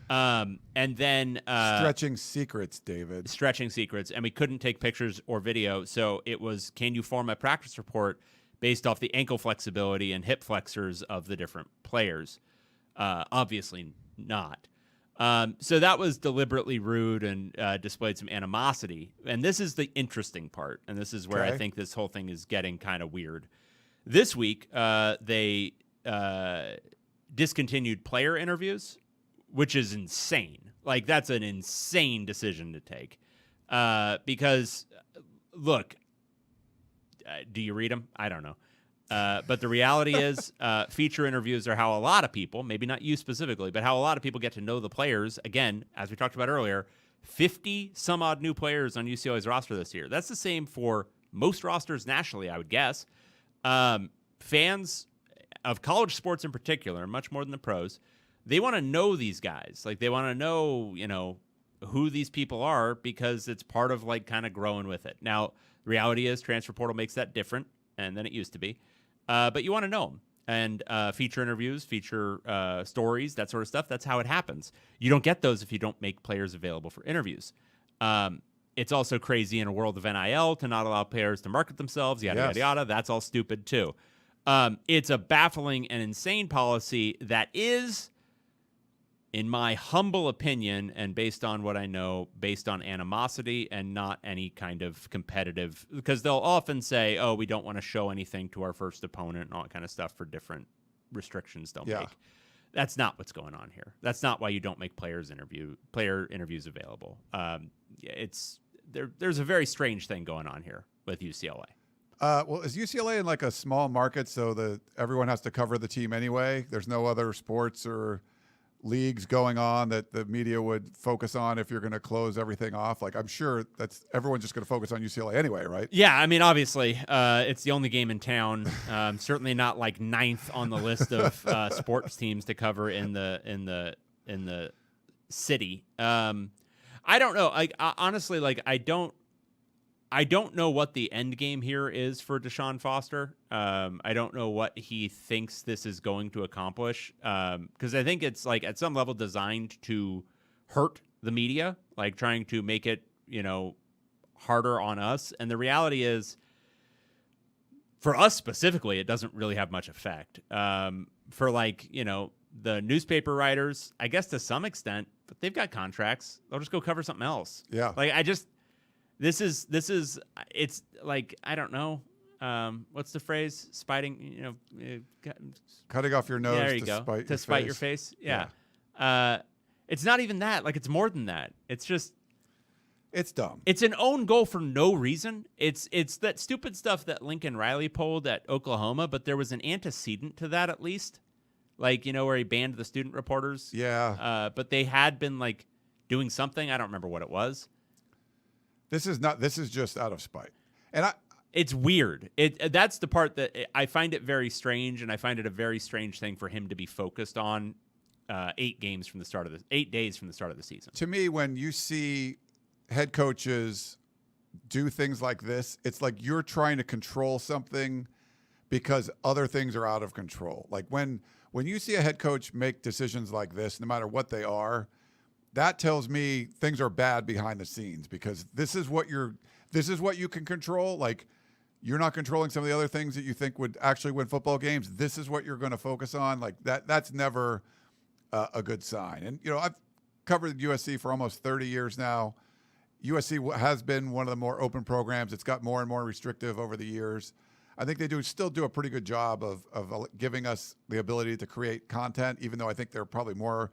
And then Stretching secrets, David. Stretching secrets. And we couldn't take pictures or video. So it was, can you form a practice report based off the ankle flexibility and hip flexors of the different players. Obviously not. So that was deliberately rude and displayed some animosity. And this is the interesting part. And this is where I think this whole thing is getting kind of weird. This week, they discontinued player interviews, which is insane. Like, that's an insane decision to take. Because, look, do you read them? I don't know. But the reality is feature interviews are how a lot of people, maybe not you specifically, but how a lot of people get to know the players. Again, as we talked about earlier, 50 some odd new players on UCLA's roster this year. That's the same for most rosters nationally, I would guess. Fans of college sports in particular, much more than the pros, they want to know these guys. Like, they want to know, who these people are, because it's part of, like, kind of growing with it. Now, the reality is transfer portal makes that different and than it used to be. But you want to know them. And feature interviews, feature stories, that sort of stuff, that's how it happens. You don't get those if you don't make players available for interviews. It's also crazy in a world of NIL to not allow players to market themselves, yada, yada, yada. That's all stupid, too. It's a baffling and insane policy that is, in my humble opinion, and based on what I know, based on animosity and not any kind of competitive, because they'll often say, oh, we don't want to show anything to our first opponent and all that kind of stuff for different restrictions they'll make. That's not what's going on here. That's not why you don't make player interviews available. There's a very strange thing going on here with UCLA. Well, is UCLA in like a small market so that everyone has to cover the team anyway? There's no other sports or leagues going on that the media would focus on if you're going to close everything off? Like, I'm sure that's everyone's just going to focus on UCLA anyway, right? Yeah, I mean, obviously, it's the only game in town. Certainly not like ninth on the list of sports teams to cover in the city. I don't know. Honestly, I don't know what the end game here is for DeShaun Foster. I don't know what he thinks this is going to accomplish, because I think it's like at some level designed to hurt the media, like trying to make it, harder on us. And the reality is, for us specifically, it doesn't really have much effect. For the newspaper writers, I guess to some extent, but they've got contracts. They'll just go cover something else. Yeah. This is it's like, I don't know. What's the phrase? Spiting, cutting off your nose there you to go. spite to your spite face. your face. Yeah. It's not even that. Like, it's more than that. It's just, it's dumb. it's an own goal for no reason. It's that stupid stuff that Lincoln Riley pulled at Oklahoma, but there was an antecedent to that at least. Like, where he banned the student reporters. Yeah. But they had been like doing something. I don't remember what it was. This is just out of spite. And it's weird. That's the part that I find it very strange, and I find it a very strange thing for him to be focused on 8 days from the start of the season. To me, when you see head coaches do things like this, it's like you're trying to control something because other things are out of control. Like when you see a head coach make decisions like this, no matter what they are, that tells me things are bad behind the scenes, because this is what you can control. Like, you're not controlling some of the other things that you think would actually win football games. This is what you're going to focus on. Like that's never a good sign. And, I've covered USC for almost 30 years now. USC has been one of the more open programs. It's got more and more restrictive over the years. I think they still do a pretty good job of giving us the ability to create content, even though I think they're probably more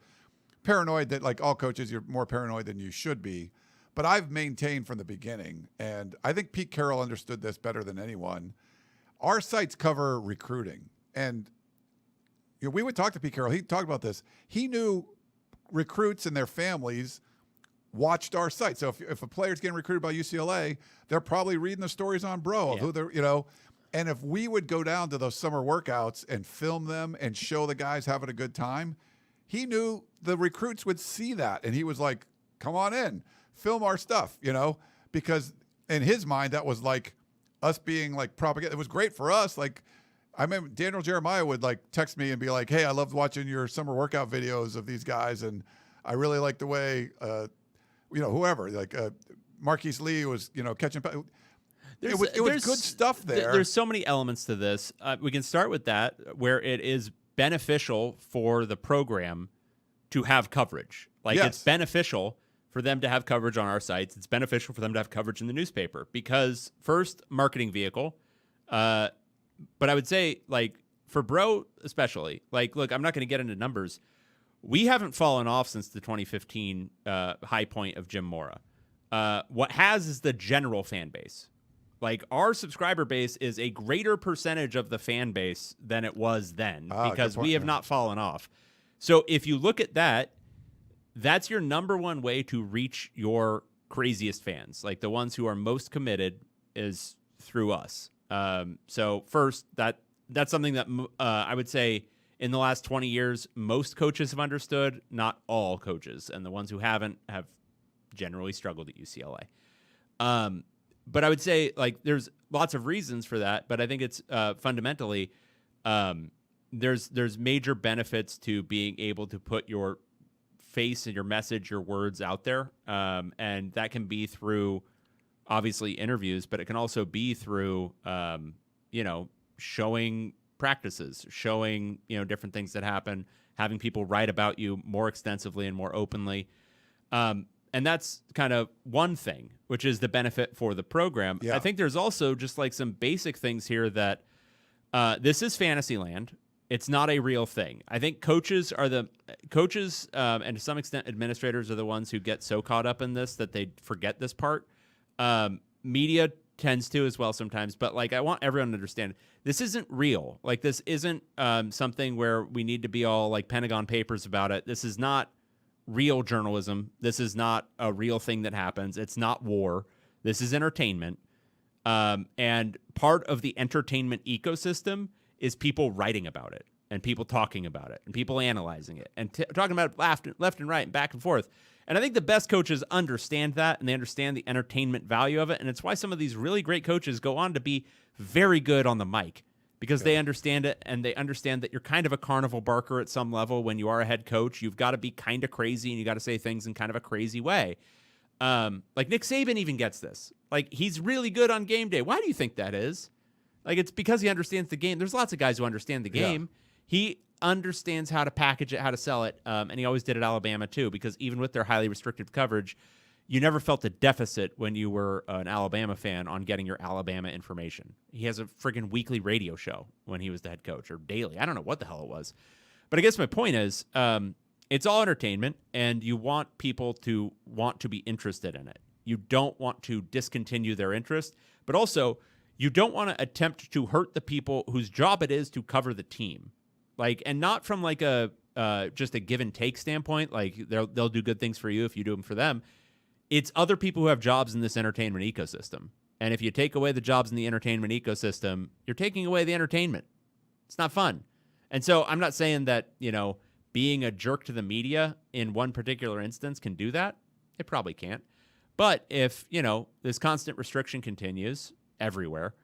paranoid, that, like all coaches, you're more paranoid than you should be. But I've maintained from the beginning, and I think Pete Carroll understood this better than anyone. Our sites cover recruiting. And we would talk to Pete Carroll. He talked about this. He knew recruits and their families watched our site. So if a player's getting recruited by UCLA, they're probably reading the stories on Bro of who they're, And if we would go down to those summer workouts and film them and show the guys having a good time, he knew the recruits would see that. And he was like, come on in, film our stuff, because in his mind, that was like us being like propaganda. It was great for us. Like, I remember Daniel Jeremiah would like text me and be like, hey, I loved watching your summer workout videos of these guys. And I really like the way, whoever, like Marquise Lee was, catching. It was good stuff there. There's so many elements to this. We can start with that, where it is beneficial for the program to have coverage. Like, Yes. it's beneficial for them to have coverage on our sites. It's beneficial for them to have coverage in the newspaper because, first, marketing vehicle. But I would say, like, for Bro especially, like, look, I'm not going to get into numbers. We haven't fallen off since the 2015 high point of Jim Mora. What has is the general fan base. Like, our subscriber base is a greater percentage of the fan base than it was then because we have not fallen off. So if you look at that, that's your number one way to reach your craziest fans. Like, the ones who are most committed is through us. So first, that's something that I would say in the last 20 years, most coaches have understood, not all coaches. And the ones who haven't have generally struggled at UCLA. But I would say, like, there's lots of reasons for that, but I think it's fundamentally there's major benefits to being able to put your face and your message, your words out there. And that can be through, obviously, interviews, but it can also be through, showing practices, showing, different things that happen, having people write about you more extensively and more openly. And that's kind of one thing, which is the benefit for the program. Yeah. I think there's also just like some basic things here that this is fantasy land. It's not a real thing. I think coaches and to some extent administrators are the ones who get so caught up in this that they forget this part. Media tends to as well sometimes, but like, I want everyone to understand this isn't real. Like, this isn't something where we need to be all like Pentagon Papers about it. This is not real journalism. This is not a real thing that happens. It's not war. This is entertainment. And part of the entertainment ecosystem is people writing about it and people talking about it and people analyzing it and talking about it left and right and back and forth. And I think the best coaches understand that, and they understand the entertainment value of it. And it's why some of these really great coaches go on to be very good on the mic, because they understand it, and they understand that you're kind of a carnival barker at some level. When you are a head coach, you've got to be kind of crazy, and you got to say things in kind of a crazy way. Like, Nick Saban even gets this. Like, he's really good on game day. Why do you think that is? Like, it's because he understands the game. There's lots of guys who understand the game. Yeah. He understands how to package it, how to sell it, and he always did at Alabama too, because even with their highly restricted coverage, you never felt a deficit when you were an Alabama fan on getting your Alabama information. He has a friggin' weekly radio show when he was the head coach, or daily. I don't know what the hell it was. But I guess my point is, it's all entertainment, and you want people to want to be interested in it. You don't want to discontinue their interest, but also you don't want to attempt to hurt the people whose job it is to cover the team. Like, and not from like a just a give and take standpoint. Like, they'll do good things for you if you do them for them. It's other people who have jobs in this entertainment ecosystem. And if you take away the jobs in the entertainment ecosystem, you're taking away the entertainment. It's not fun. And so I'm not saying that, being a jerk to the media in one particular instance can do that. It probably can't. But if, this constant restriction continues everywhere,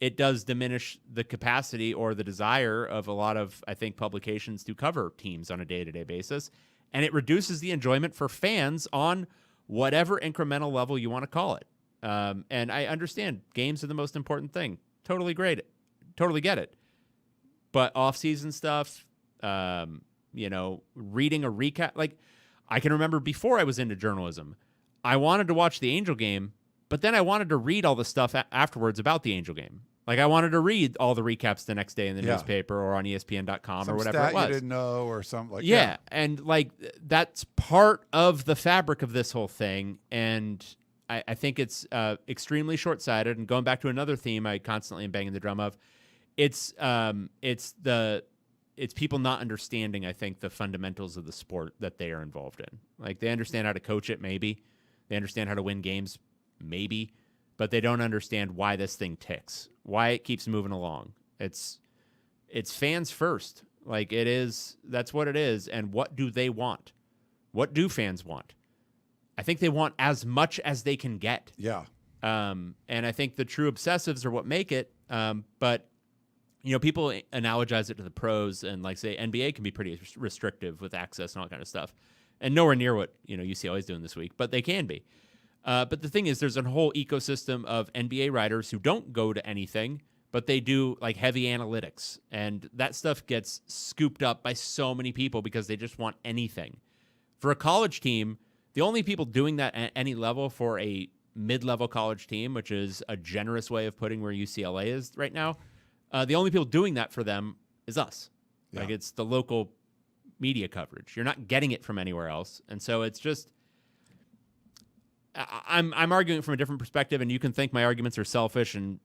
it does diminish the capacity or the desire of a lot of, I think, publications to cover teams on a day-to-day basis. And it reduces the enjoyment for fans on whatever incremental level you want to call it. And I understand games are the most important thing. Totally great. Totally get it. But off-season stuff, reading a recap. Like, I can remember before I was into journalism, I wanted to watch the Angel game, but then I wanted to read all the stuff afterwards about the Angel game. Like, I wanted to read all the recaps the next day in the newspaper or on ESPN.com or whatever it was. You didn't know or something like that. Yeah, and like that's part of the fabric of this whole thing, and I think it's extremely short-sighted. And going back to another theme I constantly am banging the drum of, it's people not understanding, I think, the fundamentals of the sport that they are involved in. Like, they understand how to coach it, maybe. They understand how to win games, maybe. But they don't understand why this thing ticks, why it keeps moving along. It's fans first. Like, it is, that's what it is. And what do they want? What do fans want? I think they want as much as they can get. Yeah. And I think the true obsessives are what make it. But, people analogize it to the pros, and like say NBA can be pretty restrictive with access and all that kind of stuff. And nowhere near what, UCLA is doing this week, but they can be. But the thing is, there's a whole ecosystem of NBA writers who don't go to anything, but they do like heavy analytics. And that stuff gets scooped up by so many people because they just want anything. For a college team, the only people doing that at any level for a mid-level college team, which is a generous way of putting where UCLA is right now, the only people doing that for them is us. Yeah. Like, it's the local media coverage. You're not getting it from anywhere else. And so it's just, I'm arguing from a different perspective, and you can think my arguments are selfish and,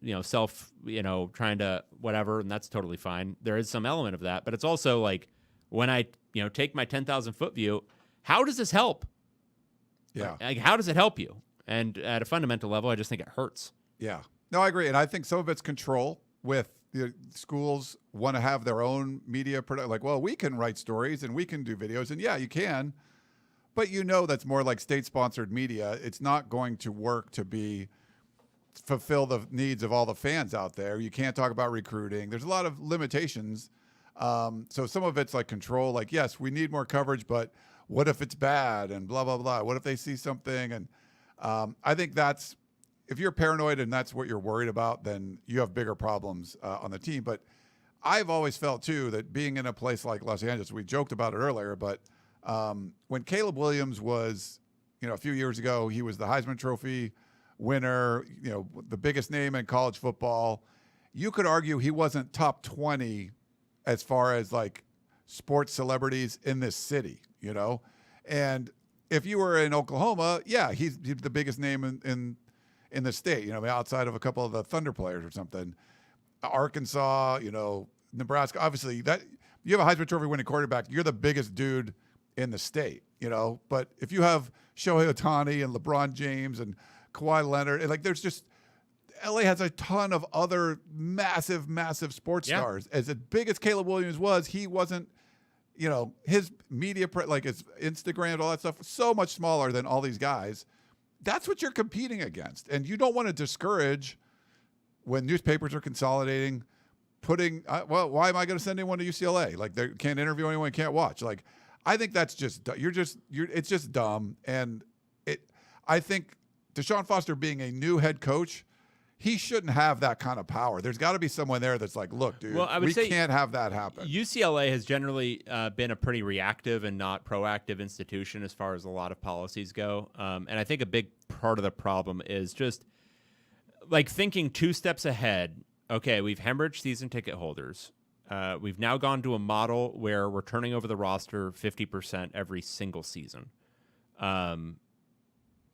trying to whatever, and that's totally fine. There is some element of that, but it's also like when I, take my 10,000 foot view, how does this help? Yeah. Like, how does it help you? And at a fundamental level, I just think it hurts. Yeah. No, I agree. And I think some of it's control with schools want to have their own media product. Like, well, we can write stories and we can do videos. And yeah, you can. But that's more like state-sponsored media. It's not going to work to fulfill the needs of all the fans out there. You can't talk about recruiting. There's a lot of limitations. So some of it's like control. Like, yes, we need more coverage, but what if it's bad and blah, blah, blah? What if they see something? And I think if you're paranoid and that's what you're worried about, then you have bigger problems on the team. But I've always felt, too, that being in a place like Los Angeles, we joked about it earlier, but when Caleb Williams was, a few years ago, he was the Heisman Trophy winner, the biggest name in college football. You could argue he wasn't top 20 as far as like sports celebrities in this city, And if you were in Oklahoma, yeah, he's the biggest name in the state, outside of a couple of the Thunder players or something. Arkansas, Nebraska, obviously that you have a Heisman Trophy winning quarterback, you're the biggest dude in the state, But if you have Shohei Ohtani and LeBron James and Kawhi Leonard, and there's just LA has a ton of other massive, massive sports stars. As big as Caleb Williams was, he wasn't, his media, like his Instagram, all that stuff, was so much smaller than all these guys. That's what you're competing against. And you don't want to discourage when newspapers are consolidating, why am I going to send anyone to UCLA? Like, they can't interview anyone, can't watch. Like, I think that's just, it's just dumb. And I think DeShaun Foster being a new head coach, he shouldn't have that kind of power. There's got to be someone there that's like, look, dude, we can't have that happen. UCLA has generally been a pretty reactive and not proactive institution as far as a lot of policies go. And I think a big part of the problem is just like thinking 2 steps ahead. Okay, we've hemorrhaged season ticket holders. We've now gone to a model where we're turning over the roster 50% every single season.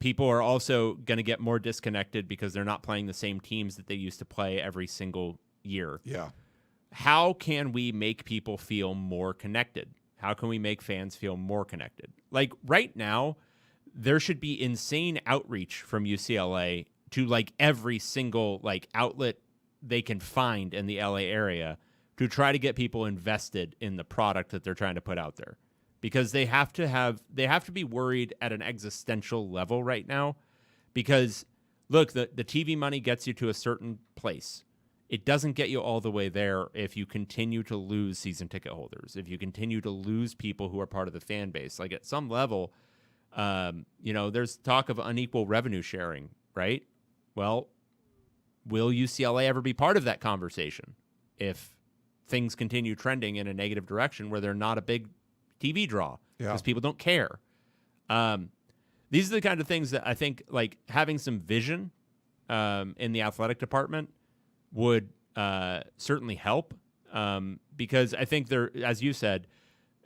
People are also going to get more disconnected because they're not playing the same teams that they used to play every single year. Yeah. How can we make people feel more connected? How can we make fans feel more connected? Like right now, there should be insane outreach from UCLA to like every single like outlet they can find in the LA area to try to get people invested in the product that they're trying to put out there. Because they have to be worried at an existential level right now. Because look, the TV money gets you to a certain place. It doesn't get you all the way there if you continue to lose season ticket holders, if you continue to lose people who are part of the fan base. Like at some level, there's talk of unequal revenue sharing, right? Well, will UCLA ever be part of that conversation if things continue trending in a negative direction where they're not a big TV draw because people don't care? These are the kind of things that I think like having some vision in the athletic department would certainly help because I think there, as you said,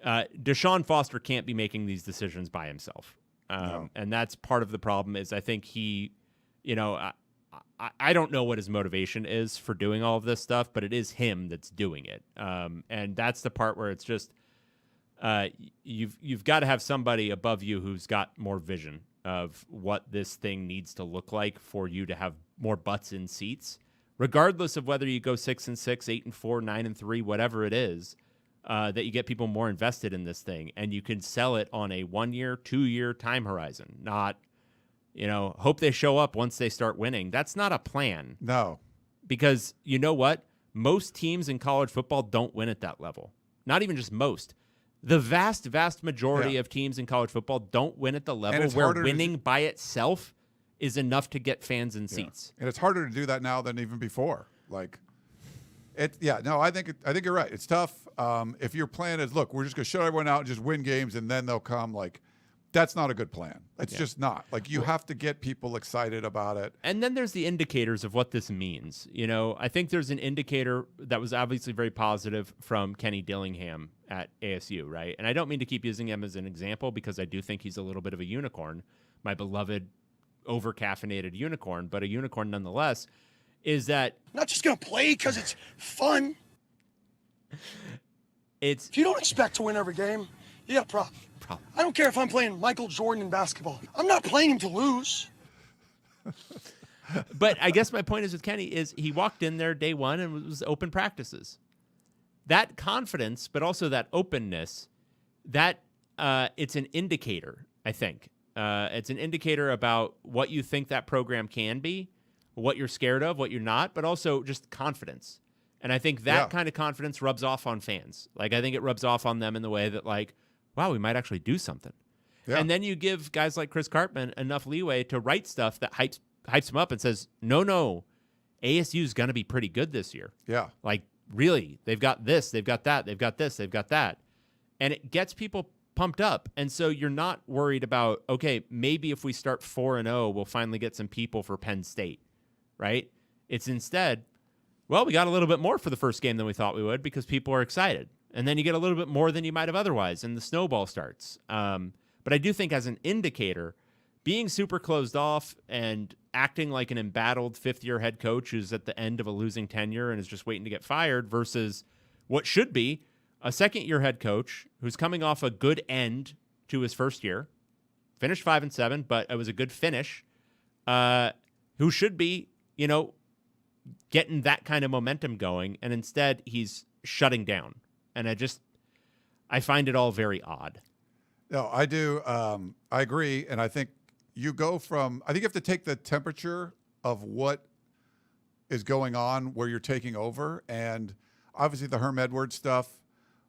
DeShaun Foster can't be making these decisions by himself. And that's part of the problem is I think he, I don't know what his motivation is for doing all of this stuff, but it is him that's doing it. And that's the part where it's just, you've got to have somebody above you who's got more vision of what this thing needs to look like for you to have more butts in seats, regardless of whether you go 6-6, 8-4, 9-3, whatever it is, that you get people more invested in this thing and you can sell it on a 1-year, 2-year time horizon, not, hope they show up once they start winning. That's not a plan. No. Because you know what? Most teams in college football don't win at that level. Not even just most. The vast, vast majority of teams in college football don't win at the level where winning by itself is enough to get fans in seats. And it's harder to do that now than even before. Like, I think you're right. It's tough. If your plan is, look, we're just going to shut everyone out and just win games, and then they'll come. Like, that's not a good plan. It's just not. Like, you have to get people excited about it. And then there's the indicators of what this means. You know, I think there's an indicator that was obviously very positive from Kenny Dillingham at ASU, right? And I don't mean to keep using him as an example because I do think he's a little bit of a unicorn, my beloved over-caffeinated unicorn, but a unicorn nonetheless, is that... I'm not just going to play because it's fun. If you don't expect to win every game, you got a problem. I don't care if I'm playing Michael Jordan in basketball. I'm not playing him to lose. But I guess my point is with Kenny is he walked in there day one and was open practices. That confidence, but also that openness, that it's an indicator, I think. It's an indicator about what you think that program can be, what you're scared of, what you're not, but also just confidence. And I think that kind of confidence rubs off on fans. Like, I think it rubs off on them in the way that, like, wow, we might actually do something. Yeah. And then you give guys like Chris Cartman enough leeway to write stuff that hypes him up and says, no, ASU's going to be pretty good this year. Yeah. Like, really, they've got this, they've got that, they've got this, they've got that. And it gets people pumped up. And so you're not worried about, okay, maybe if we start 4-0, we'll finally get some people for Penn State, right? It's instead, well, we got a little bit more for the first game than we thought we would because people are excited. And then you get a little bit more than you might have otherwise, and the snowball starts. But I do think as an indicator, being super closed off and acting like an embattled fifth-year head coach who's at the end of a losing tenure and is just waiting to get fired versus what should be a second-year head coach who's coming off a good end to his first year, finished 5-7, but it was a good finish, who should be, getting that kind of momentum going, and instead he's shutting down. And I find it all very odd. No, I do. I agree. And I think you have to take the temperature of what is going on where you're taking over. And obviously the Herm Edwards stuff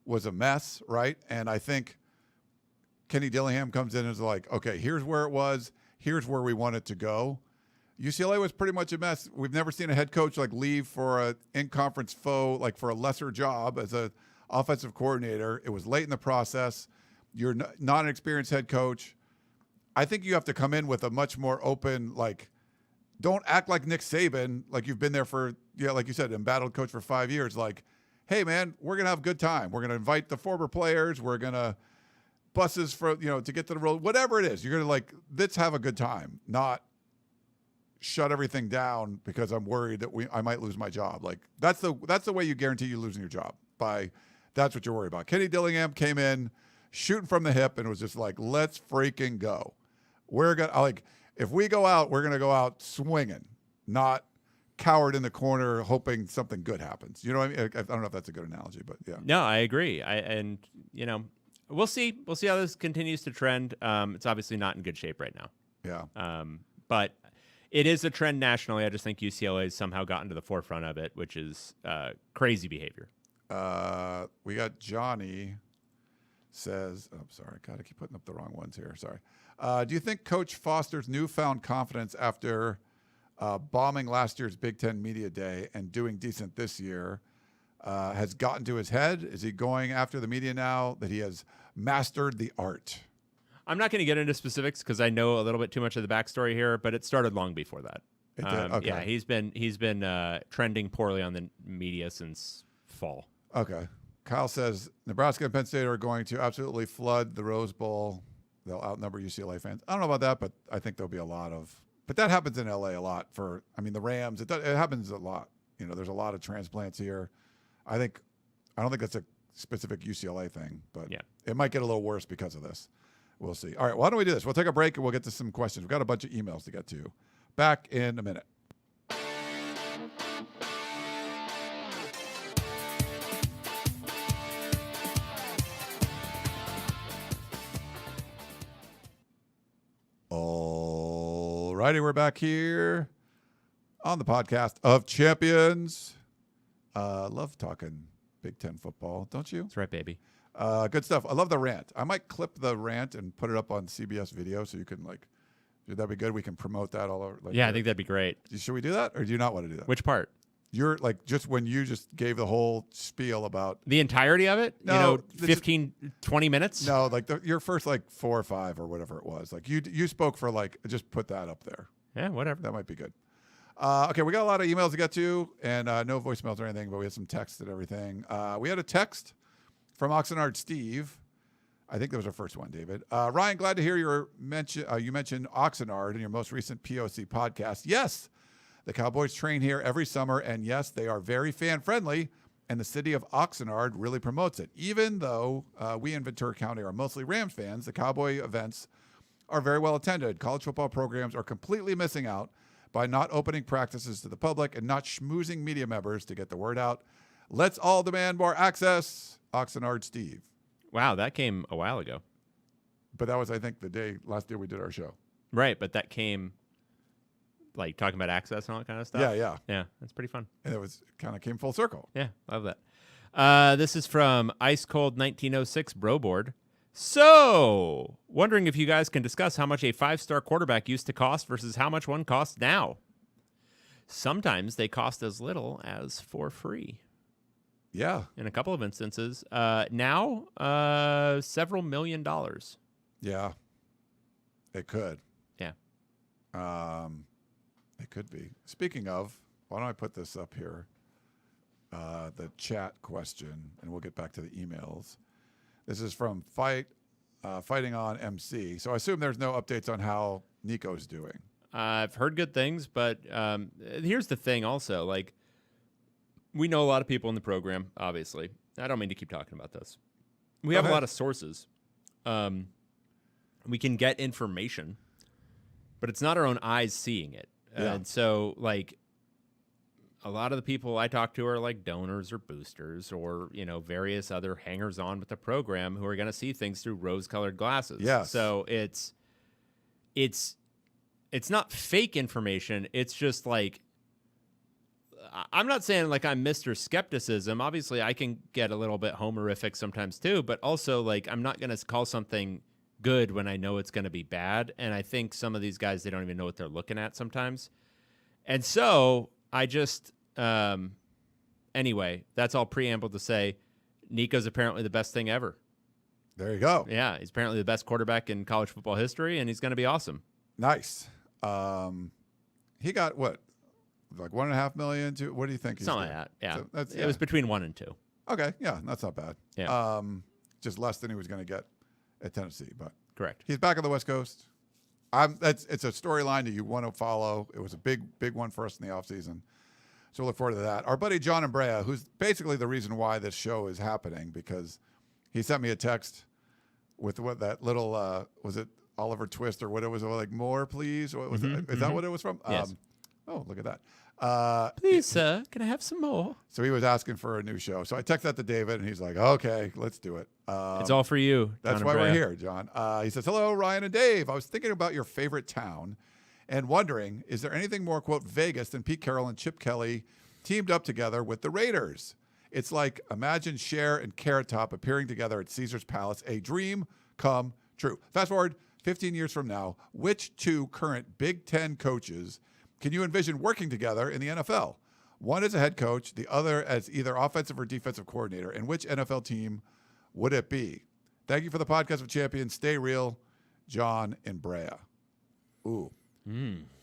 was a mess, right? And I think Kenny Dillingham comes in and is like, okay, here's where it was. Here's where we want it to go. UCLA was pretty much a mess. We've never seen a head coach leave for an in-conference foe, for a lesser job as a offensive coordinator. It was late in the process. You're not an experienced head coach. I think you have to come in with a much more open, don't act like Nick Saban, like you've been there for, like you said, embattled coach for 5 years. Like, hey, man, we're going to have a good time. We're going to invite the former players. We're going to buses for, to get to the road, whatever it is. You're going to let's have a good time, not shut everything down because I'm worried that I might lose my job. That's the way you guarantee you losing your job that's what you're worried about. Kenny Dillingham came in shooting from the hip and was just let's freaking go. We're going to, if we go out, we're going to go out swinging, not cowered in the corner hoping something good happens. You know what I mean? I don't know if that's a good analogy, but yeah. No, I agree. We'll see. We'll see how this continues to trend. It's obviously not in good shape right now. Yeah. But it is a trend nationally. I just think UCLA has somehow gotten to the forefront of it, which is crazy behavior. We got Johnny says, sorry, God, I keep putting up the wrong ones here. Sorry. Do you think Coach Foster's newfound confidence after bombing last year's Big Ten Media Day and doing decent this year has gotten to his head? Is he going after the media now that he has mastered the art? I'm not going to get into specifics because I know a little bit too much of the backstory here, but it started long before that. It did? Okay. Yeah, he's been trending poorly on the media since fall. Okay. Kyle says Nebraska and Penn State are going to absolutely flood the Rose Bowl. They'll outnumber UCLA fans. I don't know about that, but I think there'll be a lot of. But that happens in LA a lot. The Rams. It happens a lot. There's a lot of transplants here. I don't think that's a specific UCLA thing, but it might get a little worse because of this. We'll see. All right. Why don't we do this? We'll take a break and we'll get to some questions. We've got a bunch of emails to get to. Back in a minute. All righty, we're back here on the podcast of champions. Love talking Big Ten football, don't you? That's right, baby. Good stuff. I love the rant. I might clip the rant and put it up on CBS video so you can Would that be good? We can promote that all over. Yeah, I think that'd be great. Should we do that, or do you not want to do that? Which part? You're like just when you just gave the whole spiel about the entirety of it. No, 15, 20 minutes. No, like your first like 4 or 5 or whatever it was. Like you spoke for like just put that up there. Yeah, whatever. That might be good. Okay, we got a lot of emails to get to, and no voicemails or anything, but we had some text and everything. We had a text from Oxnard Steve. I think that was our first one, David. Ryan, glad to hear you mentioned Oxnard in your most recent POC podcast. Yes, the Cowboys train here every summer, and yes, they are very fan-friendly, and the city of Oxnard really promotes it. Even though we in Ventura County are mostly Rams fans, the Cowboy events are very well attended. College football programs are completely missing out by not opening practices to the public and not schmoozing media members to get the word out. Let's all demand more access. Oxnard Steve. Wow, that came a while ago. But that was, I think, last day we did our show. Right, but that came like talking about access and all that kind of stuff. Yeah. Yeah, that's pretty fun. And it was kind of came full circle. Yeah, love that. This is from Ice Cold 1906 Broboard. So, wondering if you guys can discuss how much a 5-star quarterback used to cost versus how much one costs now. Sometimes they cost as little as for free. Yeah. In a couple of instances. Now, several $1 million. Yeah. It could. Yeah. It could be. Speaking of, why don't I put this up here? The chat question, and we'll get back to the emails. This is from Fighting on MC. So I assume there's no updates on how Nico's doing. I've heard good things, but here's the thing also. Like, we know a lot of people in the program, obviously. I don't mean to keep talking about this. We have a lot of sources. We can get information, but it's not our own eyes seeing it. Yeah. And so, like, a lot of the people I talk to are like donors or boosters or, various other hangers-on with the program who are going to see things through rose-colored glasses. Yes. So it's not fake information. It's just like, I'm not saying like I'm Mr. Skepticism. Obviously, I can get a little bit homerific sometimes too, but also like I'm not going to call something good when I know it's going to be bad. And I think some of these guys, they don't even know what they're looking at sometimes. And so I just, anyway, that's all preamble to say Nico's apparently the best thing ever. There you go. Yeah, he's apparently the best quarterback in college football history, and he's going to be awesome. Nice. He got what? Like $1.5 million to what do you think? Something like that. Yeah. So It was between 1 and 2. Okay. Yeah, that's not bad. Yeah. Just less than he was going to get at Tennessee, but Correct. he's back on the West Coast. It's a storyline that you want to follow. It was a big one for us in the offseason. So we'll look forward to that. Our buddy John and Brea, who's basically the reason why this show is happening, because he sent me a text with what that little was it Oliver Twist or what it was like more please? What was it? Is that what it was from? Yes. Oh, look at that. Please, sir, can I have some more? So he was asking for a new show. So I texted that to David, and he's like, okay, let's do it. It's all for you. That's John why and we're Brea. here, John. He says, hello, Ryan and Dave. I was thinking about your favorite town and wondering, is there anything more, quote, Vegas than Pete Carroll and Chip Kelly teamed up together with the Raiders? It's like imagine Cher and Carrot Top appearing together at Caesar's Palace, a dream come true. Fast forward 15 years from now, which 2 current Big Ten coaches can you envision working together in the NFL? One as a head coach, the other as either offensive or defensive coordinator. And which NFL team would it be? Thank you for the podcast of champions. Stay real, John and Brea. Ooh.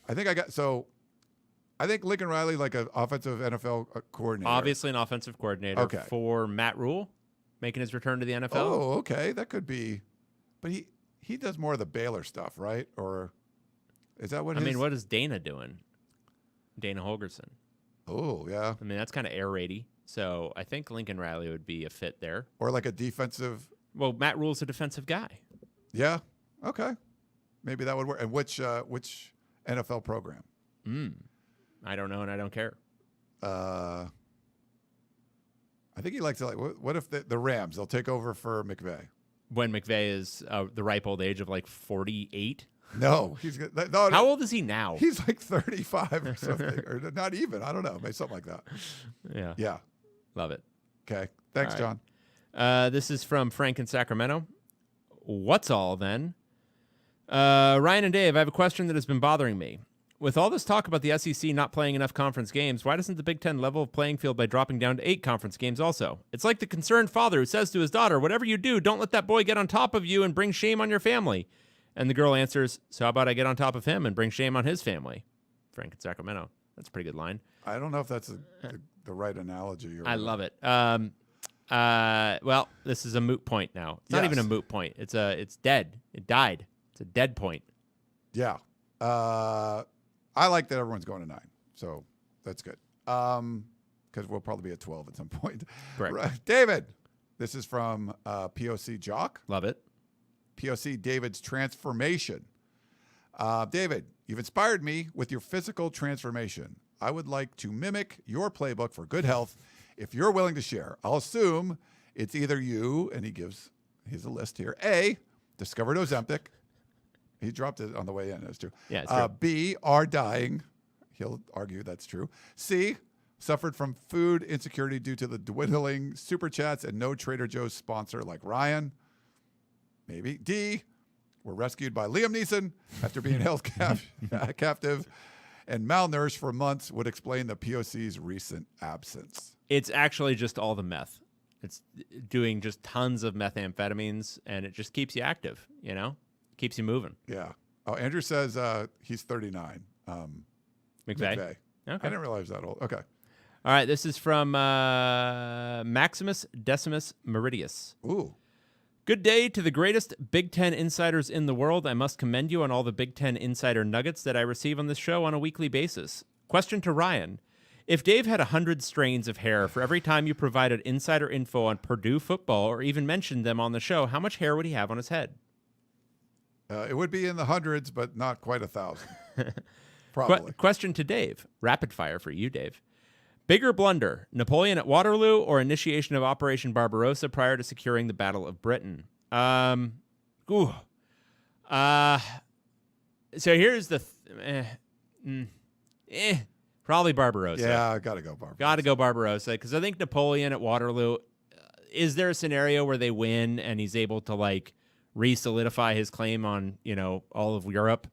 I think Lincoln Riley, like an offensive NFL coordinator. Obviously an offensive coordinator for Matt Rule, making his return to the NFL. Oh, okay. That could be. But he does more of the Baylor stuff, right? Or is that what I mean, what is Dana doing? Dana Holgerson. Oh, yeah. I mean, that's kind of air raidy. So I think Lincoln Riley would be a fit there. Or like a defensive. Well, Matt Rule's a defensive guy. Yeah. Okay. Maybe that would work. And which NFL program? I don't know, and I don't care. I think he likes to like. What if the Rams? They'll take over for McVay. When McVay is the ripe old age of like 48. No, he's no. How old is he now? He's like 35 or something, or not even. I don't know, maybe something like that. Yeah. Yeah. Love it. Okay. Thanks, All right. John. This is from Frank in Sacramento. What's all then? Ryan and Dave, I have a question that has been bothering me. With all this talk about the SEC not playing enough conference games, why doesn't the Big Ten level the playing field by dropping down to 8 conference games also? It's like the concerned father who says to his daughter, whatever you do, don't let that boy get on top of you and bring shame on your family. And the girl answers, so how about I get on top of him and bring shame on his family? Frank in Sacramento. That's a pretty good line. I don't know if that's the right analogy. I love it. Well, this is a moot point now. It's not even a moot point. It's dead. It died. It's a dead point. Yeah. I like that everyone's going to 9, so that's good. Because we'll probably be at 12 at some point. Correct. Right. David, this is from POC Jock. Love it. POC David's transformation. David, you've inspired me with your physical transformation. I would like to mimic your playbook for good health if you're willing to share. I'll assume it's either you, and he's a list here. A, discovered Ozempic. He dropped it on the way in. That's true. Yeah, it's true. B, are dying. He'll argue that's true. C, suffered from food insecurity due to the dwindling super chats and no Trader Joe's sponsor like Ryan. Maybe. D, were rescued by Liam Neeson after being held captive and malnourished for months, would explain the POC's recent absence. It's actually just all the meth. It's doing just tons of methamphetamines, and it just keeps you active, Keeps you moving. Yeah. Oh, Andrew says he's 39. McVeigh. Okay. I didn't realize that old. Okay. All right. This is from Maximus Decimus Meridius. Ooh. Good day to the greatest Big Ten insiders in the world. I must commend you on all the Big Ten insider nuggets that I receive on this show on a weekly basis. Question to Ryan. If Dave had 100 strains of hair for every time you provided insider info on Purdue football or even mentioned them on the show, how much hair would he have on his head? It would be in the hundreds, but not quite 1,000. Probably. Question to Dave. Rapid fire for you, Dave. Bigger blunder, Napoleon at Waterloo or initiation of Operation Barbarossa prior to securing the Battle of Britain? So here's the probably Barbarossa. Yeah, I got to go Barbarossa. Got to go Barbarossa because I think Napoleon at Waterloo, is there a scenario where they win and he's able to re-solidify his claim on, all of Europe?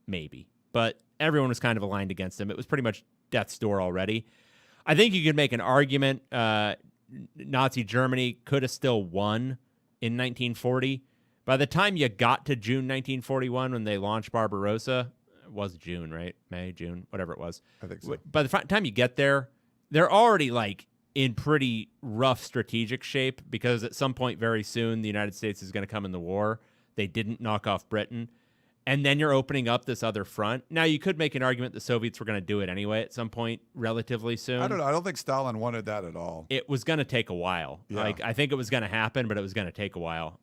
Maybe. But everyone was kind of aligned against him. It was pretty much death's door already. I think you could make an argument Nazi Germany could have still won in 1940. By the time you got to June 1941 when they launched Barbarossa, it was June, right? May, June, whatever it was. I think so. By the time you get there, they're already in pretty rough strategic shape because at some point very soon the United States is going to come in the war. They didn't knock off Britain. And then you're opening up this other front. Now, you could make an argument the Soviets were going to do it anyway at some point relatively soon. I don't know. I don't think Stalin wanted that at all. It was going to take a while. Yeah. I think it was going to happen, but it was going to take a while.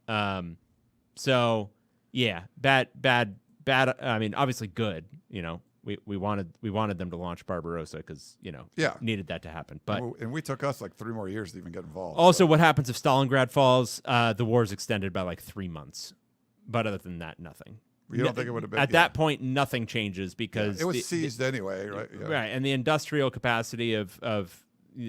So, yeah, bad. I mean, obviously good. We wanted them to launch Barbarossa because, needed that to happen. But and we took us 3 more years to even get involved. Also, what happens if Stalingrad falls? The war's extended by 3 months. But other than that, nothing. You don't think it would have been? At that point, nothing changes because it was seized anyway, right? Yeah. Right, and the industrial capacity of the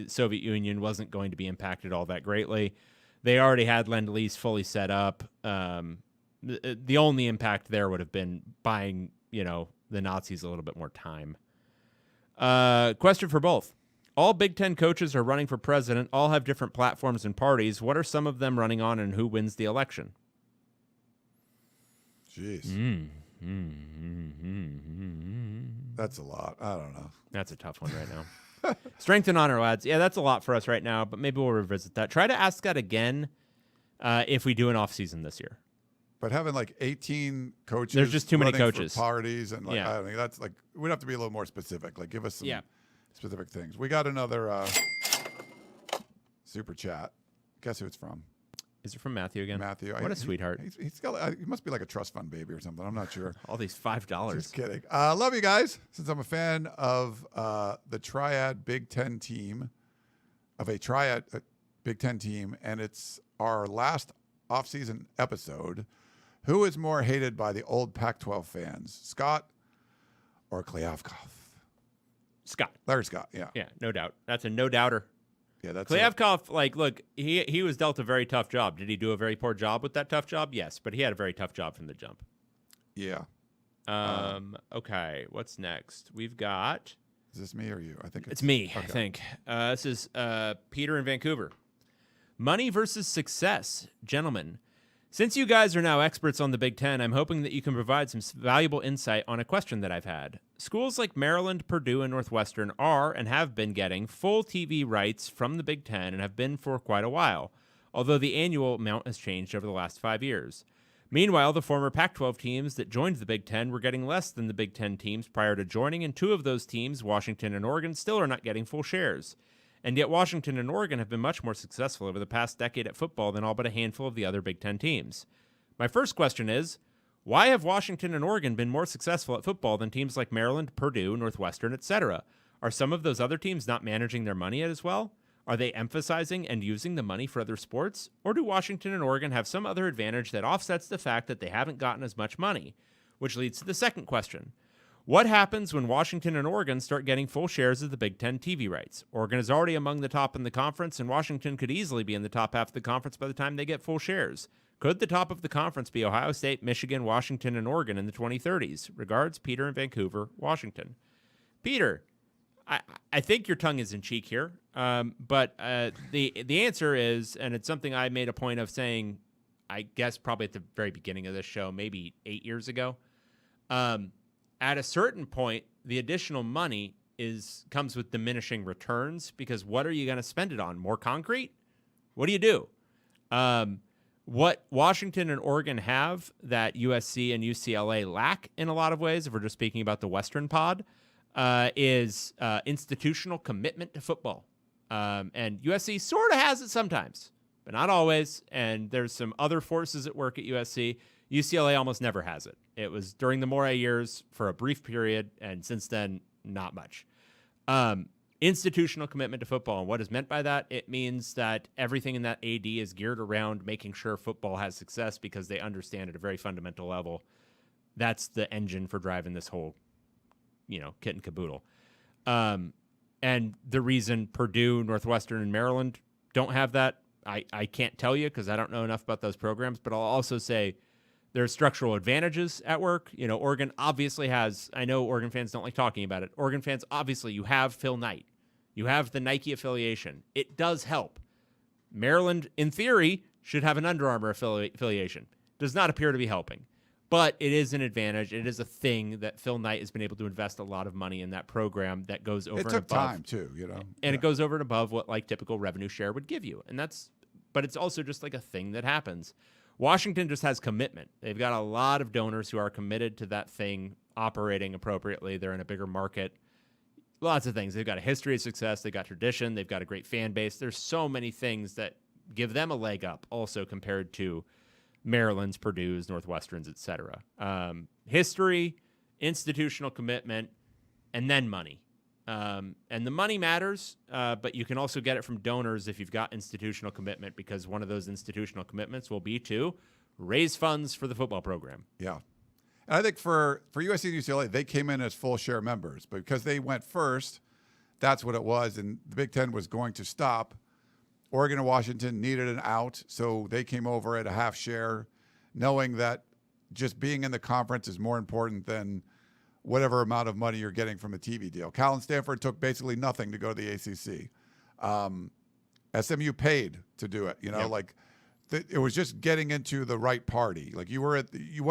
Soviet Union wasn't going to be impacted all that greatly. They already had Lend-Lease fully set up. The only impact there would have been buying, the Nazis a little bit more time. Question for both. All Big Ten coaches are running for president. All have different platforms and parties. What are some of them running on, and who wins the election? Jeez. That's a lot. I don't know. That's a tough one right now. Strength and honor, lads. Yeah, that's a lot for us right now, but maybe we'll revisit that. Try to ask that again if we do an off-season this year. But having 18 coaches, there's just too many coaches, for parties, and I think that's we'd have to be a little more specific. Give us some specific things. We got another super chat. Guess who it's from? Is it from Matthew again? Matthew. What a sweetheart. He must be a trust fund baby or something. I'm not sure. All these $5. Just kidding. Love you guys. Since I'm a fan of the Triad Big Ten team, Big Ten team, and it's our last off-season episode, who is more hated by the old Pac-12 fans, Scott or Klyavkov? Scott. Larry Scott, yeah. Yeah, no doubt. That's a no-doubter. Yeah, that's Klyavkov, look, he was dealt a very tough job. Did he do a very poor job with that tough job? Yes, but he had a very tough job from the jump. Yeah. Okay, what's next? We've got... Is this me or you? I think it's me, okay. I think. This is Peter in Vancouver. Money versus success. Gentlemen, since you guys are now experts on the Big Ten, I'm hoping that you can provide some valuable insight on a question that I've had. Schools like Maryland, Purdue, and Northwestern are and have been getting full TV rights from the Big Ten and have been for quite a while, although the annual amount has changed over the last 5 years. Meanwhile, the former Pac-12 teams that joined the Big Ten were getting less than the Big Ten teams prior to joining, and two of those teams, Washington and Oregon, still are not getting full shares. And yet Washington and Oregon have been much more successful over the past decade at football than all but a handful of the other Big Ten teams. My first question is, why have Washington and Oregon been more successful at football than teams like Maryland, Purdue, Northwestern, etc.? Are some of those other teams not managing their money as well? Are they emphasizing and using the money for other sports? Or do Washington and Oregon have some other advantage that offsets the fact that they haven't gotten as much money? Which leads to the second question. What happens when Washington and Oregon start getting full shares of the Big Ten TV rights? Oregon is already among the top in the conference, and Washington could easily be in the top half of the conference by the time they get full shares. Could the top of the conference be Ohio State, Michigan, Washington, and Oregon in the 2030s? Regards, Peter in Vancouver, Washington. Peter, I think your tongue is in cheek here, but the answer is, and it's something I made a point of saying, I guess probably at the very beginning of this show, maybe 8 years ago. At a certain point, the additional money comes with diminishing returns, because what are you going to spend it on? More concrete? What do you do? What Washington and Oregon have that USC and UCLA lack in a lot of ways, if we're just speaking about the Western pod, is institutional commitment to football. And USC sort of has it sometimes, but not always. And there's some other forces at work at USC. UCLA almost never has it. It was during the Moray years for a brief period, and since then, not much. Institutional commitment to football. And what is meant by that? It means that everything in that AD is geared around making sure football has success, because they understand at a very fundamental level that's the engine for driving this whole kit and caboodle. And the reason Purdue, Northwestern, and Maryland don't have that, I can't tell you because I don't know enough about those programs, but I'll also say there's structural advantages at work. Oregon obviously has, I know Oregon fans don't like talking about it. Oregon fans, obviously, you have Phil Knight. You have the Nike affiliation. It does help. Maryland, in theory, should have an Under Armour affiliation. Does not appear to be helping. But it is an advantage. It is a thing that Phil Knight has been able to invest a lot of money in that program that goes over and above. It took time too, And it goes over and above what typical revenue share would give you. But it's also just like a thing that happens. Washington just has commitment. They've got a lot of donors who are committed to that thing operating appropriately. They're in a bigger market. Lots of things. They've got a history of success. They've got tradition. They've got a great fan base. There's so many things that give them a leg up also compared to Maryland's, Purdue's, Northwestern's, etc. History, institutional commitment, and then money. And the money matters, but you can also get it from donors if you've got institutional commitment, because one of those institutional commitments will be to raise funds for the football program. Yeah. And I think for USC and UCLA, they came in as full share members, but because they went first, that's what it was, and the Big Ten was going to stop. Oregon and Washington needed an out, so they came over at a half share, knowing that just being in the conference is more important than whatever amount of money you're getting from a TV deal. Cal and Stanford took basically nothing to go to the ACC. SMU paid to do it. It was just getting into the right party. Like you want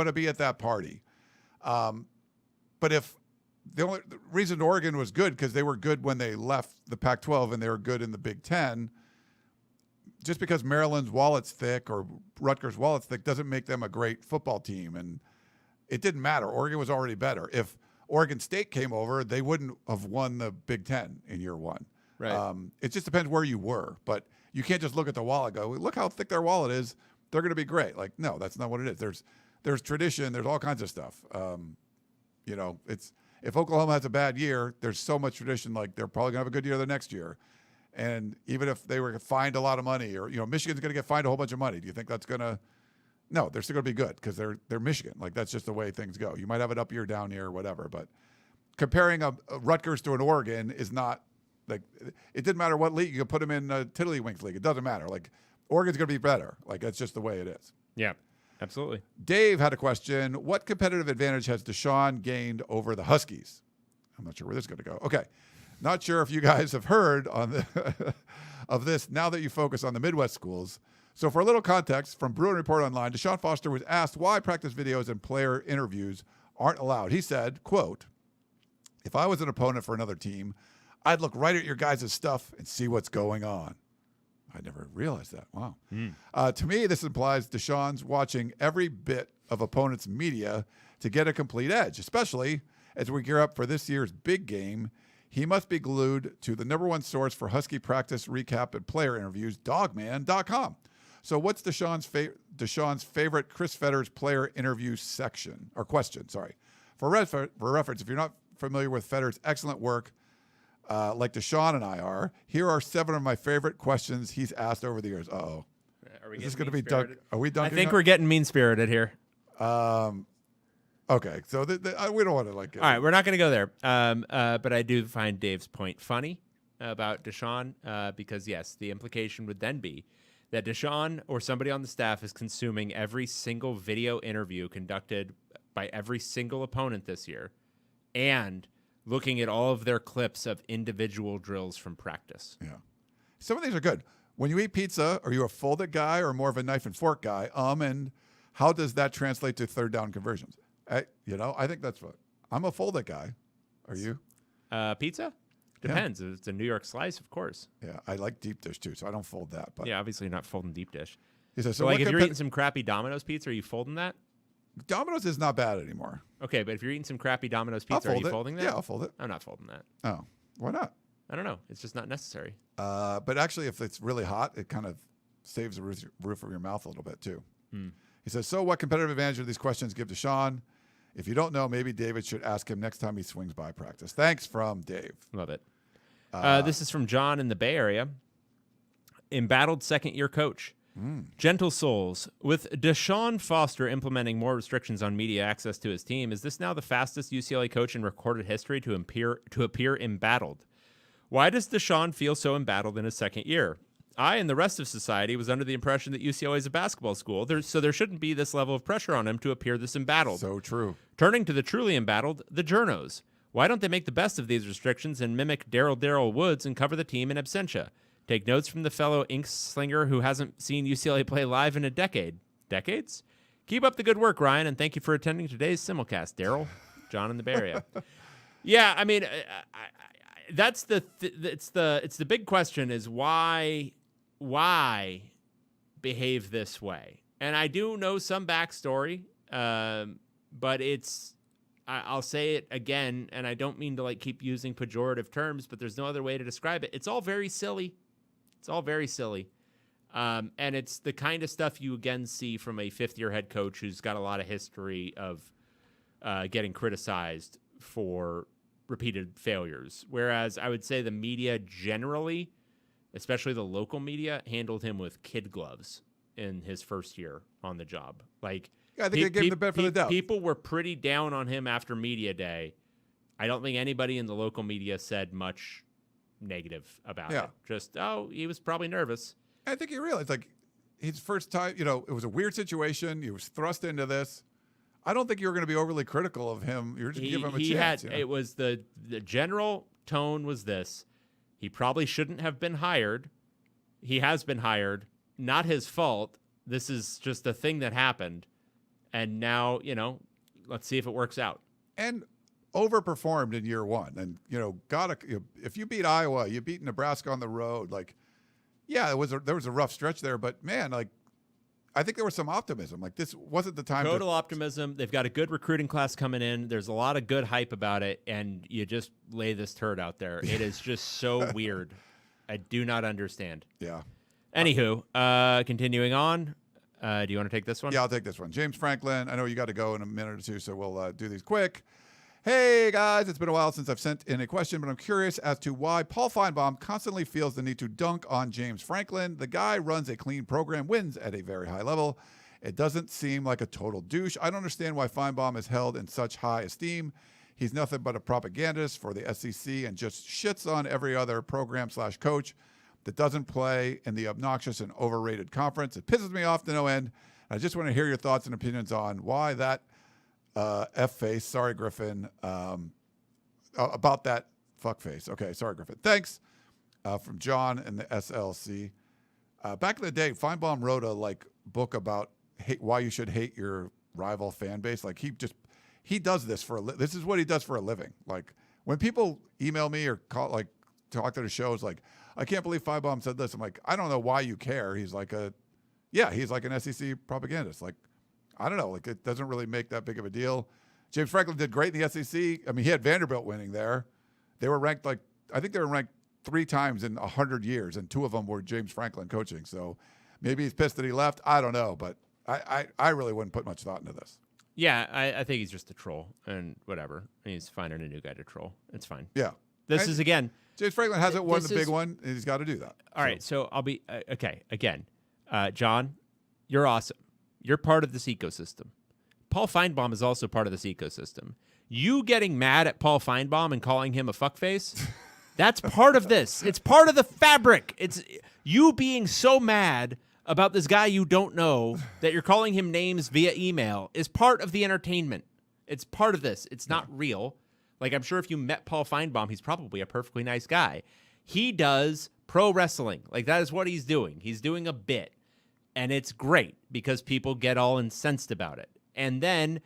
to be at that party. But if the reason Oregon was good because they were good when they left the Pac-12 and they were good in the Big Ten. Just because Maryland's wallet's thick or Rutgers' wallet's thick doesn't make them a great football team. And it didn't matter. Oregon was already better. If Oregon State came over, they wouldn't have won the Big Ten in year one. Right. It just depends where you were. But you can't just look at the wallet and go, look how thick their wallet is. They're going to be great. Like, no, that's not what it is. There's tradition. There's all kinds of stuff. If Oklahoma has a bad year, there's so much tradition. Like they're probably going to have a good year the next year. And even if they were fined a lot of money, or Michigan's going to get fined a whole bunch of money, do you think that's going to? No, they're still going to be good because they're Michigan. Like that's just the way things go. You might have an up year, down year, whatever. But comparing a Rutgers to an Oregon is not like it didn't matter what league you could put them in. A Tiddlywinks league, it doesn't matter. Like Oregon's going to be better. Like that's just the way it is. Yeah. Absolutely. Dave had a question. What competitive advantage has DeShaun gained over the Huskies? I'm not sure where this is going to go. Okay. Not sure if you guys have heard on the of this now that you focus on the Midwest schools. So for a little context, from Bruin Report Online, DeShaun Foster was asked why practice videos and player interviews aren't allowed. He said, quote, "If I was an opponent for another team, I'd look right at your guys' stuff and see what's going on." I never realized that. Wow. To me, this implies DeShaun's watching every bit of opponent's media to get a complete edge, especially as we gear up for this year's big game. He must be glued to the number one source for Husky practice recap and player interviews, dogman.com. So what's DeShaun's favorite Chris Fetter's player interview section or question? Sorry. For reference, if you're not familiar with Fetter's excellent work, like DeShaun and I are, here are 7 of my favorite questions he's asked over the years. Uh-oh. Are we Is this going to be done? Are we done? I think we're getting mean-spirited here. Okay, so we don't want to like. All right, we're not going to go there. But I do find Dave's point funny about DeShaun because, yes, the implication would then be that DeShaun or somebody on the staff is consuming every single video interview conducted by every single opponent this year and looking at all of their clips of individual drills from practice. Yeah. Some of these are good. When you eat pizza, are you a folded guy or more of a knife and fork guy? And how does that translate to third down conversions? I think that's what I'm a folded guy. Are you? Pizza? Depends. Yeah. If it's a New York slice, of course. Yeah, I like deep dish too, so I don't fold that. But yeah, obviously you're not folding deep dish. He says, so like if you're eating some crappy Domino's pizza, are you folding that? Domino's is not bad anymore. Okay, but if you're eating some crappy Domino's pizza, are you folding that? Yeah, I'll fold it. I'm not folding that. Oh, why not? I don't know. It's just not necessary. But actually, if it's really hot, it kind of saves the roof of your mouth a little bit too. He says, so what competitive advantage do these questions give DeShaun? If you don't know, maybe David should ask him next time he swings by practice. Thanks from Dave. Love it. This is from John in the Bay Area. Embattled second-year coach. Gentle souls. With DeShaun Foster implementing more restrictions on media access to his team, is this now the fastest UCLA coach in recorded history to appear embattled? Why does DeShaun feel so embattled in his second year? I and the rest of society was under the impression that UCLA is a basketball school, so there shouldn't be this level of pressure on him to appear this embattled. So true. Turning to the truly embattled, the journos. Why don't they make the best of these restrictions and mimic Daryl Woods and cover the team in absentia? Take notes from the fellow ink slinger who hasn't seen UCLA play live in a decade. Decades? Keep up the good work, Ryan, and thank you for attending today's simulcast, Daryl. John in the Bay Area. Yeah, I mean, that's it's the big question is why behave this way? And I do know some backstory, but I'll say it again, and I don't mean to like keep using pejorative terms, but there's no other way to describe it. It's all very silly. It's all very silly. And it's the kind of stuff you again see from a fifth-year head coach who's got a lot of history of getting criticized for repeated failures. Whereas I would say the media generally, especially the local media, handled him with kid gloves in his first year on the job. Like, yeah, I think they gave him the benefit of the doubt. People were pretty down on him after media day. I don't think anybody in the local media said much negative about it. Just, he was probably nervous. I think he realized, like, his first time, it was a weird situation. He was thrust into this. I don't think you were going to be overly critical of him. You're just giving him a chance. It was the general tone was this. He probably shouldn't have been hired. He has been hired. Not his fault. This is just a thing that happened. And now, let's see if it works out. And overperformed in year one. And, if you beat Iowa, you beat Nebraska on the road. Like, yeah, there was a rough stretch there. But, man, like, I think there was some optimism. Like, this wasn't the time. Total optimism. They've got a good recruiting class coming in. There's a lot of good hype about it. And you just lay this turd out there. It is just so weird. I do not understand. Yeah. Anywho, continuing on. Do you want to take this one? Yeah, I'll take this one. James Franklin. I know you got to go in a minute or two, so we'll do these quick. Hey, guys, it's been a while since I've sent in a question, but I'm curious as to why Paul Feinbaum constantly feels the need to dunk on James Franklin. The guy runs a clean program, wins at a very high level. It doesn't seem like a total douche. I don't understand why Feinbaum is held in such high esteem. He's nothing but a propagandist for the SEC and just shits on every other program/coach that doesn't play in the obnoxious and overrated conference. It pisses me off to no end. I just want to hear your thoughts and opinions on why that F-face, sorry, Griffin, about that fuck face. Okay, sorry, Griffin. Thanks. From John and the SLC. Back in the day, Feinbaum wrote a book about why you should hate your rival fan base. Like he does this this is what he does for a living. Like when people email me or talk to the shows, like, I can't believe Feinbaum said this. I'm like, I don't know why you care. He's like an SEC propagandist. Like, I don't know. Like, it doesn't really make that big of a deal. James Franklin did great in the SEC. I mean, he had Vanderbilt winning there. They were ranked I think they were ranked 3 times in 100 years, and 2 of them were James Franklin coaching. So maybe he's pissed that he left. I don't know, but I really wouldn't put much thought into this. Yeah, I think he's just a troll and whatever. He's finding a new guy to troll. It's fine. Yeah. This is, again... James Franklin hasn't won the big one, and he's got to do that. All right, so I'll be... okay, again, John, you're awesome. You're part of this ecosystem. Paul Feinbaum is also part of this ecosystem. You getting mad at Paul Feinbaum and calling him a fuckface, that's part of this. It's part of the fabric. It's you being so mad about this guy you don't know that you're calling him names via email is part of the entertainment. It's part of this. It's not real. Like, I'm sure if you met Paul Feinbaum, he's probably a perfectly nice guy. He does pro wrestling. Like, that is what he's doing. He's doing a bit. And it's great because people get all incensed about it. And then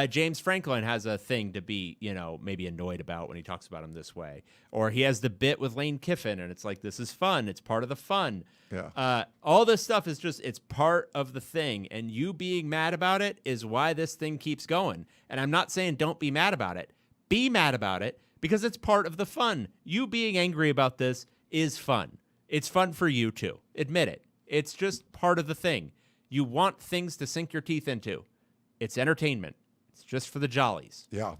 James Franklin has a thing to be, maybe annoyed about when he talks about him this way. Or he has the bit with Lane Kiffin, and it's like, this is fun. It's part of the fun. Yeah. All this stuff is just, it's part of the thing. And you being mad about it is why this thing keeps going. And I'm not saying don't be mad about it. Be mad about it because it's part of the fun. You being angry about this is fun. It's fun for you too. Admit it. It's just part of the thing. You want things to sink your teeth into. It's entertainment. It's just for the jollies. Yeah.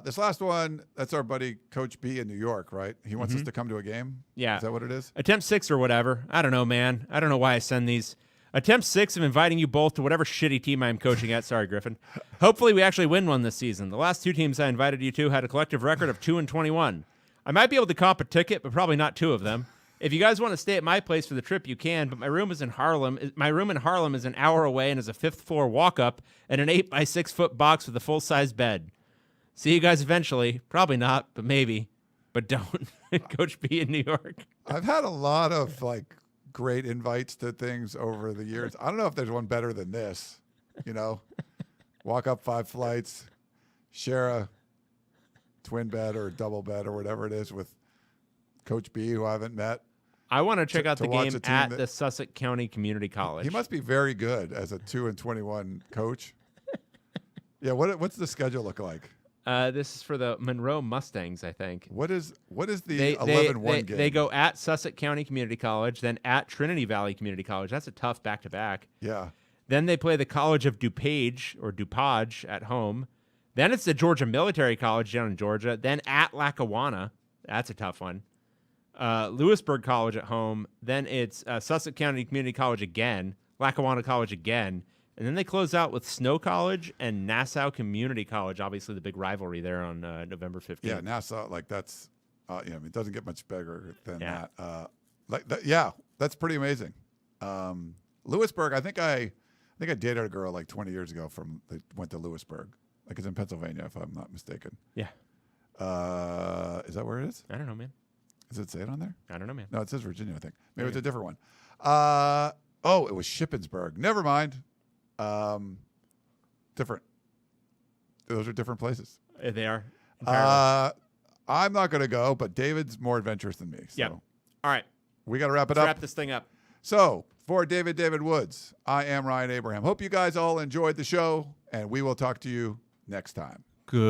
This last one, that's our buddy Coach B in New York, right? He wants us to come to a game? Yeah. Is that what it is? Attempt 6 or whatever. I don't know, man. I don't know why I send these. Attempt 6 of inviting you both to whatever shitty team I'm coaching at. Sorry, Griffin. Hopefully we actually win one this season. The last 2 teams I invited you to had a collective record of 2-21. I might be able to comp a ticket, but probably not 2 of them. If you guys want to stay at my place for the trip, you can, but my room is in Harlem. My room in Harlem is an hour away and is a 5th floor walk-up and an 8 by 6 foot box with a full-size bed. See you guys eventually. Probably not, but maybe. But don't. Coach B in New York. I've had a lot of great invites to things over the years. I don't know if there's one better than this. Walk up 5 flights, share a twin bed or a double bed or whatever it is with Coach B, who I haven't met. I want to check out the game at that, the Sussex County Community College. He must be very good as a 2-21 coach. Yeah, what's the schedule look like? This is for the Monroe Mustangs, I think. What is the 11-1 game? They go at Sussex County Community College, then at Trinity Valley Community College. That's a tough back-to-back. Yeah. Then they play the College of DuPage or DuPage at home. Then it's the Georgia Military College down in Georgia. Then at Lackawanna. That's a tough one. Lewisburg College at home. Then it's Sussex County Community College again. Lackawanna College again. And then they close out with Snow College and Nassau Community College. Obviously, the big rivalry there on November 15th. Yeah, Nassau, that's, it doesn't get much bigger than Yeah. that. That's pretty amazing. Lewisburg, I think I dated a girl 20 years ago that went to Lewisburg. It's in Pennsylvania, if I'm not mistaken. Yeah. Is that where it is? I don't know, man. Does it say it on there? I don't know, man. No, it says Virginia, I think. Maybe Okay. it's a different one. It was Shippensburg. Never mind. Different. Those are different places. They are. Entirely. I'm not going to go, but David's more adventurous than me. So Yeah. All right. we got to wrap it Let's up. wrap this thing up. So for David Woods, I am Ryan Abraham. Hope you guys all enjoyed the show, and we will talk to you next time. Goodbye.